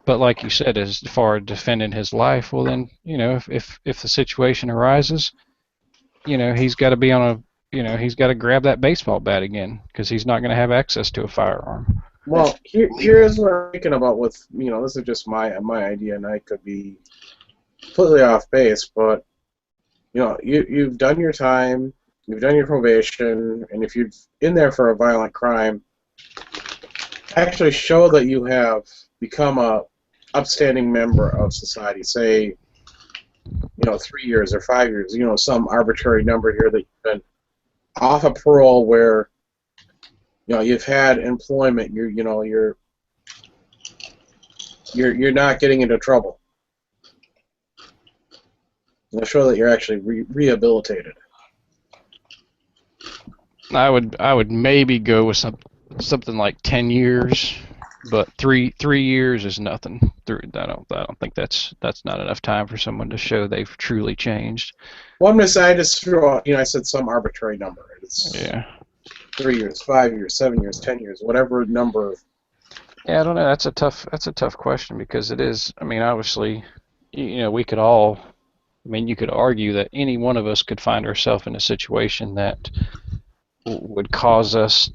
Speaker 1: But like you said, as far as defending his life, well then, if the situation arises, he's got to be on he's got to grab that baseball bat again because he's not going to have access to a firearm.
Speaker 5: Well, here's what I'm thinking about with, this is just my idea, and I could be completely off base, but, you've done your time, you've done your probation, and if you're in there for a violent crime, actually show that you have become a upstanding member of society, say, 3 years or 5 years, some arbitrary number here that you've been off of parole where, you've had employment, you're not getting into trouble. Show that you're actually rehabilitated.
Speaker 1: I would maybe go with something like 10 years, but three years is nothing. I don't think that's not enough time for someone to show they've truly changed.
Speaker 5: Well, I just threw out, I said some arbitrary number. It's 3 years, 5 years, 7 years, 10 years, whatever number.
Speaker 1: Yeah, I don't know. That's a tough question because it is. I mean, obviously, we could all. I mean, you could argue that any one of us could find ourselves in a situation that would cause us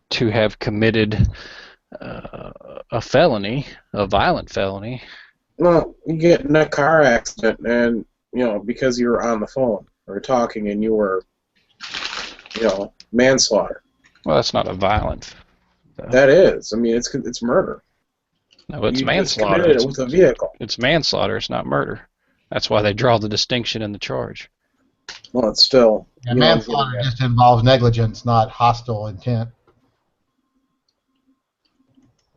Speaker 1: to have committed a felony, a violent felony.
Speaker 5: Well, you get in a car accident and, because you were on the phone or talking and you were, manslaughter.
Speaker 1: Well, that's not a violent.
Speaker 5: That is. I mean, it's murder.
Speaker 1: No, it's
Speaker 5: you
Speaker 1: manslaughter.
Speaker 5: Committed it with a vehicle.
Speaker 1: It's manslaughter. It's not murder. That's why they draw the distinction in the charge.
Speaker 5: Well, it's still.
Speaker 4: And manslaughter just involves negligence, not hostile intent.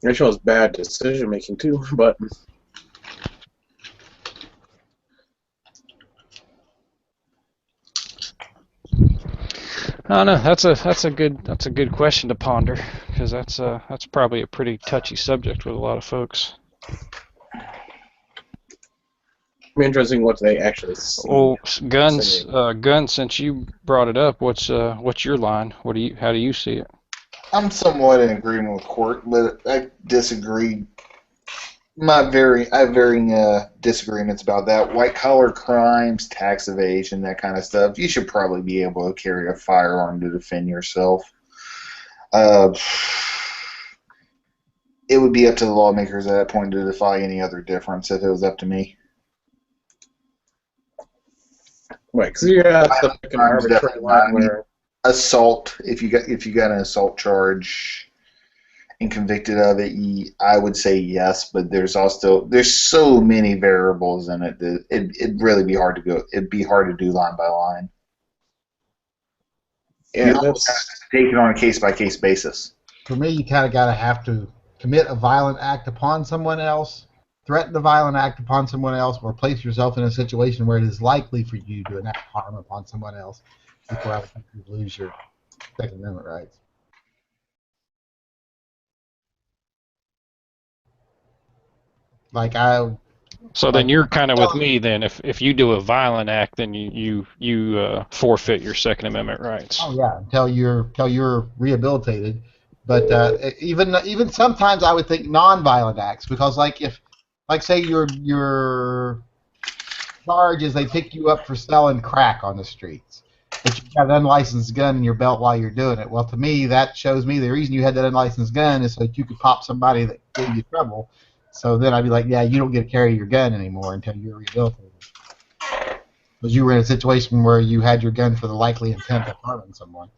Speaker 5: It shows bad decision making too, but.
Speaker 1: I don't know. That's a good question to ponder because that's probably a pretty touchy subject with a lot of folks.
Speaker 5: Interesting what they actually see.
Speaker 1: Oh, guns. Guns. Since you brought it up, what's your line? How do you see it?
Speaker 7: I'm somewhat in agreement with Court, but I disagree. I have varying disagreements about that. White collar crimes, tax evasion, that kind of stuff. You should probably be able to carry a firearm to defend yourself. Uh, it would be up to the lawmakers at that point to defy any other difference if it was up to me.
Speaker 5: Right, because you have to pick an
Speaker 7: Crimes
Speaker 5: arbitrary
Speaker 7: definitely
Speaker 5: line
Speaker 7: not.
Speaker 5: where
Speaker 7: Assault, if you got an assault charge and convicted of it, I would say yes, but there's so many variables in it that it'd really be hard to go. It'd be hard to do line by line.
Speaker 5: yeah,
Speaker 7: You
Speaker 5: that's
Speaker 7: take it on a case by case basis.
Speaker 4: For me, you kind of got to have to commit a violent act upon someone else, threaten a violent act upon someone else, or place yourself in a situation where it is likely for you to enact harm upon someone else before I would think you lose your Second Amendment rights. Like
Speaker 1: So then you're kind of with me then. If you do a violent act, then you forfeit your Second Amendment rights.
Speaker 4: Oh yeah, until you're rehabilitated. But even sometimes I would think non-violent acts, because say your charge is they pick you up for selling crack on the streets, but you have an unlicensed gun in your belt while you're doing it. Well, to me that shows me the reason you had that unlicensed gun is so that you could pop somebody that gave you trouble. So then I'd be like, yeah, you don't get to carry your gun anymore until you're rehabilitated. Because you were in a situation where you had your gun for the likely intent of harming someone.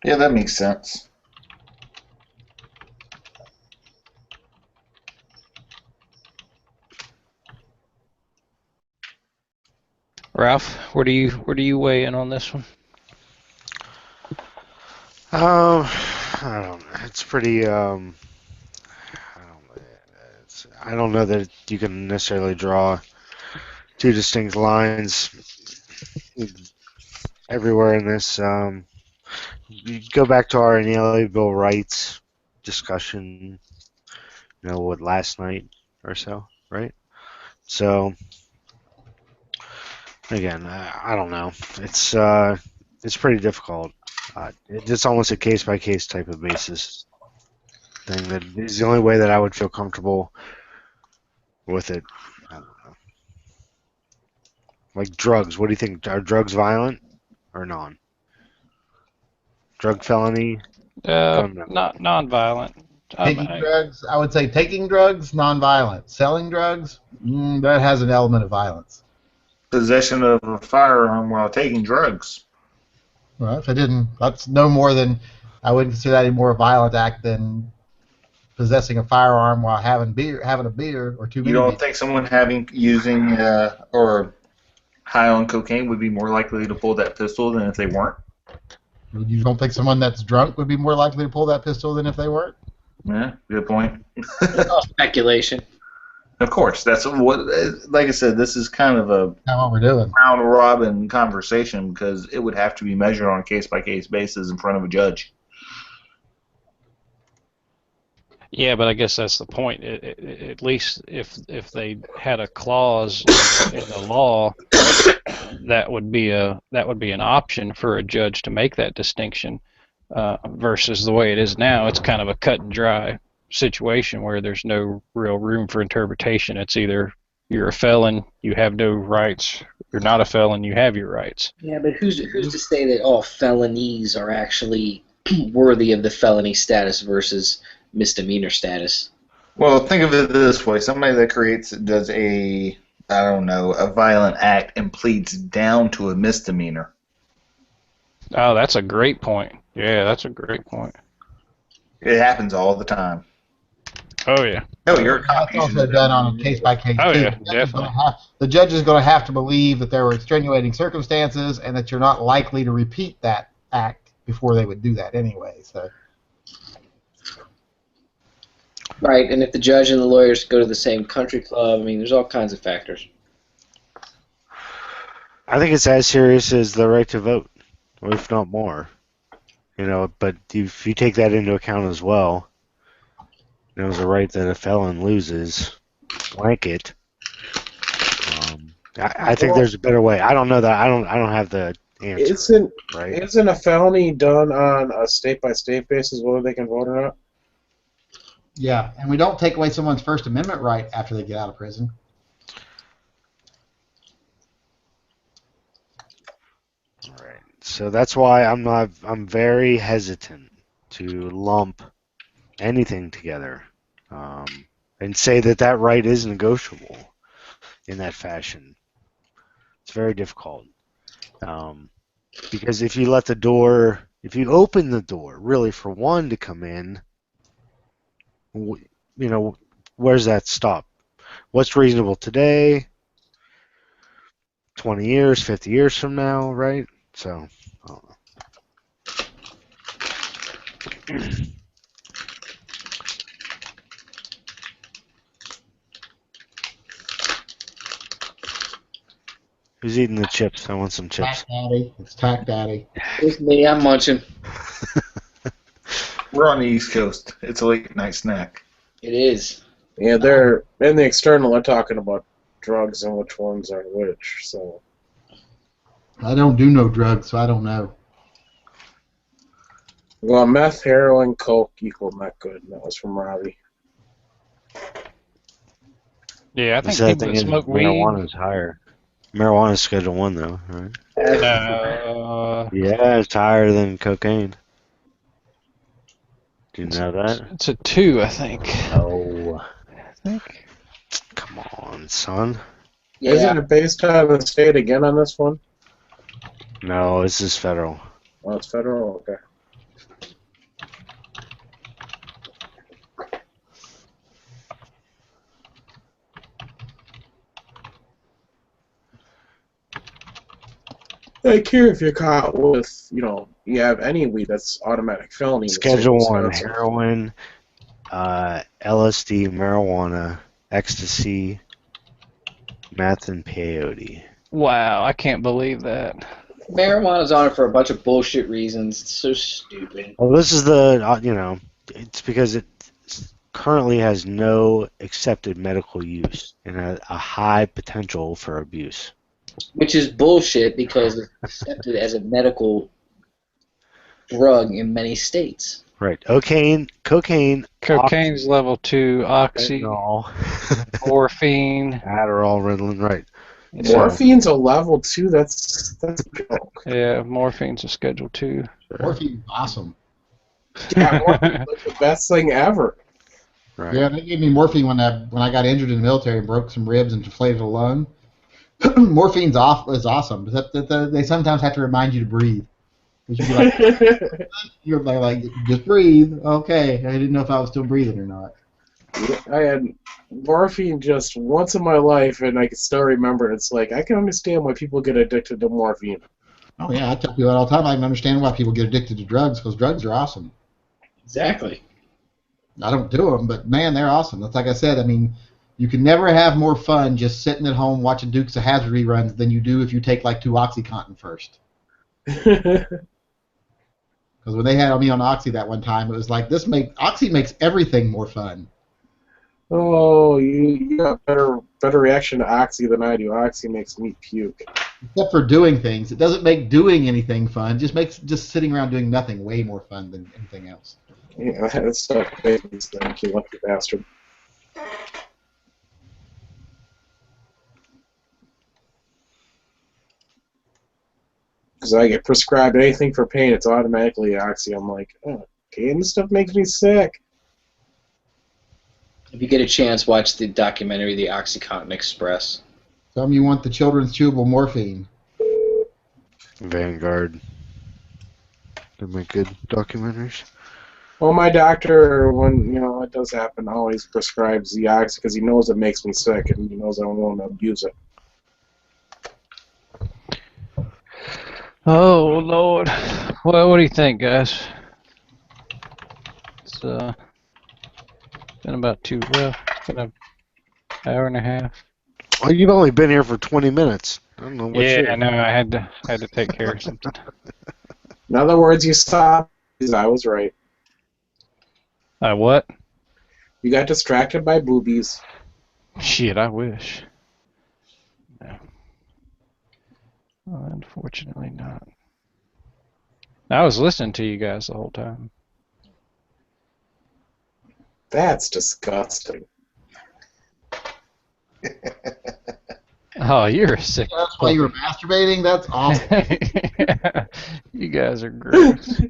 Speaker 7: Yeah, that makes sense.
Speaker 1: Ralph, where do you weigh in on this one?
Speaker 2: I don't know. It's pretty. I don't know that you can necessarily draw two distinct lines everywhere in this. You go back to our inalienable rights discussion, last night or so, right? So, again, I don't know. It's pretty difficult. It's almost a case-by-case type of basis thing. That is the only way that I would feel comfortable with it. I don't know. Like drugs. What do you think? Are drugs violent or non? Drug felony?
Speaker 1: Not non-violent.
Speaker 4: Taking drugs, I would say taking drugs, non-violent. Selling drugs, that has an element of violence.
Speaker 7: Possession of a firearm while taking drugs.
Speaker 4: Well, that's no more than, I wouldn't consider that any more violent act than possessing a firearm while having a beer or too many.
Speaker 7: You don't
Speaker 4: beers.
Speaker 7: think someone using or high on cocaine would be more likely to pull that pistol than if they weren't?
Speaker 4: You don't think someone that's drunk would be more likely to pull that pistol than if they weren't?
Speaker 7: Yeah, good point.
Speaker 6: It's all speculation.
Speaker 7: Of course, that's what. Like I said, this is kind of a
Speaker 4: Not what we're doing.
Speaker 7: round robin conversation because it would have to be measured on a case by case basis in front of a judge.
Speaker 1: Yeah, but I guess that's the point. At least if they had a clause in the law, that would be an option for a judge to make that distinction. Versus the way it is now, it's kind of a cut and dry situation where there's no real room for interpretation. It's either you're a felon, you have no rights; you're not a felon, you have your rights.
Speaker 6: Yeah, but who's to say that all felonies are actually worthy of the felony status versus misdemeanor status?
Speaker 7: Well, think of it this way: somebody that does a violent act and pleads down to a misdemeanor.
Speaker 1: Oh, that's a great point. Yeah, that's a great point.
Speaker 7: It happens all the time.
Speaker 1: Oh yeah.
Speaker 7: No, you're a cop.
Speaker 4: That's also done on a case-by-case
Speaker 1: Oh,
Speaker 4: basis.
Speaker 1: yeah, definitely.
Speaker 4: The judge is going to have to believe that there were extenuating circumstances and that you're not likely to repeat that act before they would do that anyway. So.
Speaker 6: Right, and if the judge and the lawyers go to the same country club, I mean, there's all kinds of factors.
Speaker 2: I think it's as serious as the right to vote, or if not more. But if you take that into account as well, there's a right that a felon loses, blanket. I think there's a better way. I don't know that. I don't have the answer.
Speaker 5: Isn't
Speaker 2: Right?
Speaker 5: isn't a felony done on a state-by-state basis whether they can vote or not?
Speaker 4: Yeah, and we don't take away someone's First Amendment right after they get out of prison.
Speaker 2: Right. So that's why I'm very hesitant to lump anything together, and say that right is negotiable in that fashion. It's very difficult, because if you open the door really for one to come in, where's that stop? What's reasonable today? 20 years, 50 years from now, right? So, I don't know. Who's eating the chips? I want some chips.
Speaker 4: Tack Daddy. It's Tack Daddy.
Speaker 6: It's me. I'm munching.
Speaker 7: We're on the East Coast. It's a late night snack.
Speaker 6: It is.
Speaker 5: Yeah, they're in the external. They're talking about drugs and which ones are which. So
Speaker 4: I don't do no drugs, so I don't know.
Speaker 5: well, meth, heroin, coke equal not good. And that was from Robbie.
Speaker 1: Yeah, I
Speaker 2: The
Speaker 1: think
Speaker 2: sad
Speaker 1: people
Speaker 2: thing
Speaker 1: that
Speaker 2: is
Speaker 1: smoke weed.
Speaker 2: marijuana is higher. Marijuana is Schedule 1, though, right? Yeah, it's higher than cocaine. Do you know that?
Speaker 1: It's a 2, I think.
Speaker 2: Oh,
Speaker 1: I think.
Speaker 2: come on, son.
Speaker 5: Isn't it based on the state again on this one?
Speaker 2: No, this is federal.
Speaker 5: Oh, it's federal? Okay. Like here, if you're caught with, you have any weed, that's automatic felony. in the state of
Speaker 2: Schedule 1,
Speaker 5: Wisconsin.
Speaker 2: heroin, LSD, marijuana, ecstasy, meth, and peyote.
Speaker 1: Wow, I can't believe that.
Speaker 6: Marijuana's on it for a bunch of bullshit reasons. It's so stupid.
Speaker 2: Well, this is it's because it currently has no accepted medical use and a high potential for abuse.
Speaker 6: Which is bullshit because it's accepted as a medical drug in many states.
Speaker 2: Right. Cocaine,
Speaker 1: Cocaine's level 2, oxy,
Speaker 2: fentanyl,
Speaker 1: morphine.
Speaker 2: Adderall, Ritalin, right.
Speaker 1: So,
Speaker 5: Morphine's a level 2. That's a joke.
Speaker 1: yeah, morphine's a Schedule 2.
Speaker 4: Morphine's awesome.
Speaker 5: Yeah, morphine's like the best thing ever.
Speaker 2: Right.
Speaker 4: Yeah, they gave me morphine when I got injured in the military and broke some ribs and deflated a lung. Morphine's is awesome, but they sometimes have to remind you to breathe. You're like, just breathe. Okay, I didn't know if I was still breathing or not.
Speaker 5: I had morphine just once in my life, and I can still remember it. It's like, I can understand why people get addicted to morphine.
Speaker 4: Oh yeah, I tell people that all the time. I can understand why people get addicted to drugs because drugs are awesome.
Speaker 6: Exactly.
Speaker 4: I don't do them, but man, they're awesome. That's like I said. I mean, you can never have more fun just sitting at home watching Dukes of Hazzard reruns than you do if you take like 2 OxyContin first. Because when they had me on Oxy that one time, it was like Oxy makes everything more fun.
Speaker 5: Oh, you got better reaction to Oxy than I do. Oxy makes me puke.
Speaker 4: Except for doing things, it doesn't make doing anything fun. It just makes just sitting around doing nothing way more fun than anything else.
Speaker 5: Yeah, that stuff makes me sick, you lucky bastard. Because I get prescribed anything for pain, it's automatically Oxy. I'm like, oh, okay, and this stuff makes me sick.
Speaker 6: If you get a chance, watch the documentary, The OxyContin Express.
Speaker 4: Some you want the children's chewable morphine.
Speaker 2: Vanguard. They make good documentaries.
Speaker 5: Well, my doctor, when it does happen, always prescribes the Oxy because he knows it makes me sick and he knows I won't abuse it.
Speaker 1: Oh, Lord. Well, what do you think, guys? It's been about it's been an hour and a half.
Speaker 2: Well, you've only been here for 20 minutes. I don't know what
Speaker 1: Yeah, I know. I had to take care of something.
Speaker 5: In other words, you saw, I was right.
Speaker 1: What?
Speaker 5: You got distracted by boobies.
Speaker 1: Shit, I wish. Yeah. Unfortunately not. I was listening to you guys the whole time.
Speaker 5: That's disgusting.
Speaker 1: Oh, you're a sick.
Speaker 4: That's why you were masturbating? That's awful.
Speaker 1: You guys are gross.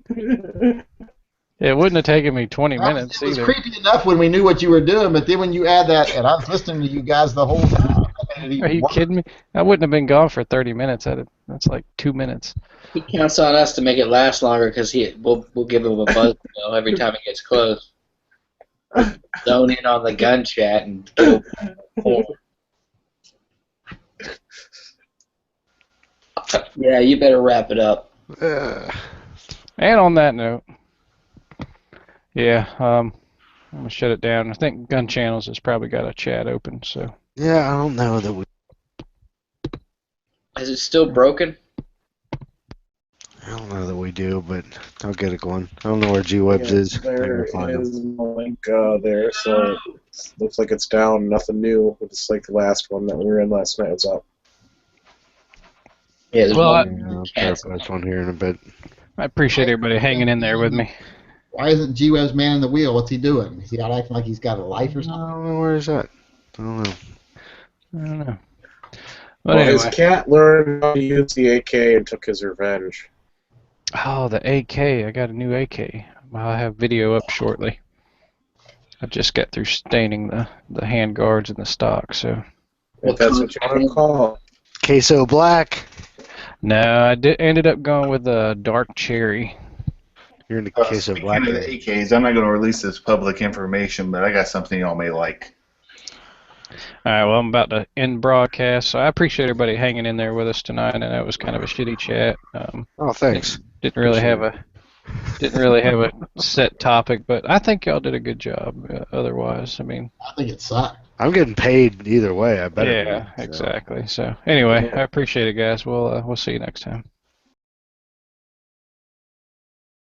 Speaker 1: It wouldn't have taken me 20 minutes
Speaker 4: It was
Speaker 1: either.
Speaker 4: creepy enough when we knew what you were doing, but then when you add that, and I was listening to you guys the whole time.
Speaker 1: Are you kidding me? I wouldn't have been gone for 30 minutes. That's like 2 minutes.
Speaker 6: He counts on us to make it last longer because we'll give him a buzz every time it gets close. Zone in on the gun chat and go forward. Yeah, you better wrap it up.
Speaker 1: And on that note, yeah, I'm gonna shut it down. I think Gun Channels has probably got a chat open, so.
Speaker 2: Yeah, I don't know that we.
Speaker 6: Is it still broken?
Speaker 2: I don't know that we do, but I'll get it going. I don't know where G-Webs is.
Speaker 5: There
Speaker 2: I can find him.
Speaker 5: is no link there, so it looks like it's down. Nothing new. It's like the last one that we were in last night was up.
Speaker 6: Yeah, there's
Speaker 1: Well,
Speaker 6: one.
Speaker 2: Yeah, I'll try to put this one here in a bit.
Speaker 1: I appreciate everybody hanging in there with me.
Speaker 4: Why isn't G-Web's man in the wheel? What's he doing? Is he out acting like he's got a life or
Speaker 2: I
Speaker 4: something?
Speaker 2: don't know where is that. I don't know.
Speaker 1: I don't know. But
Speaker 5: Well, his
Speaker 1: anyway.
Speaker 5: cat learned how to use the AK and took his revenge.
Speaker 1: Oh, the AK. I got a new AK. I'll have video up shortly. I just got through staining the hand guards and the stock, so.
Speaker 5: If that's what you want to call it.
Speaker 2: Queso Black.
Speaker 1: No, I ended up going with a dark cherry.
Speaker 2: You're in the Queso
Speaker 7: Speaking
Speaker 2: Black.
Speaker 7: of the AKs, I'm not going to release this public information, but I got something y'all may like.
Speaker 1: All right, well, I'm about to end broadcast, so I appreciate everybody hanging in there with us tonight. I know it was kind of a shitty chat.
Speaker 2: Oh, thanks.
Speaker 1: Didn't really have a set topic, but I think y'all did a good job. Otherwise, I mean,
Speaker 4: I think it sucked.
Speaker 2: I'm getting paid either way. I better.
Speaker 1: yeah, exactly. So anyway, I appreciate it, guys. We'll see you next time.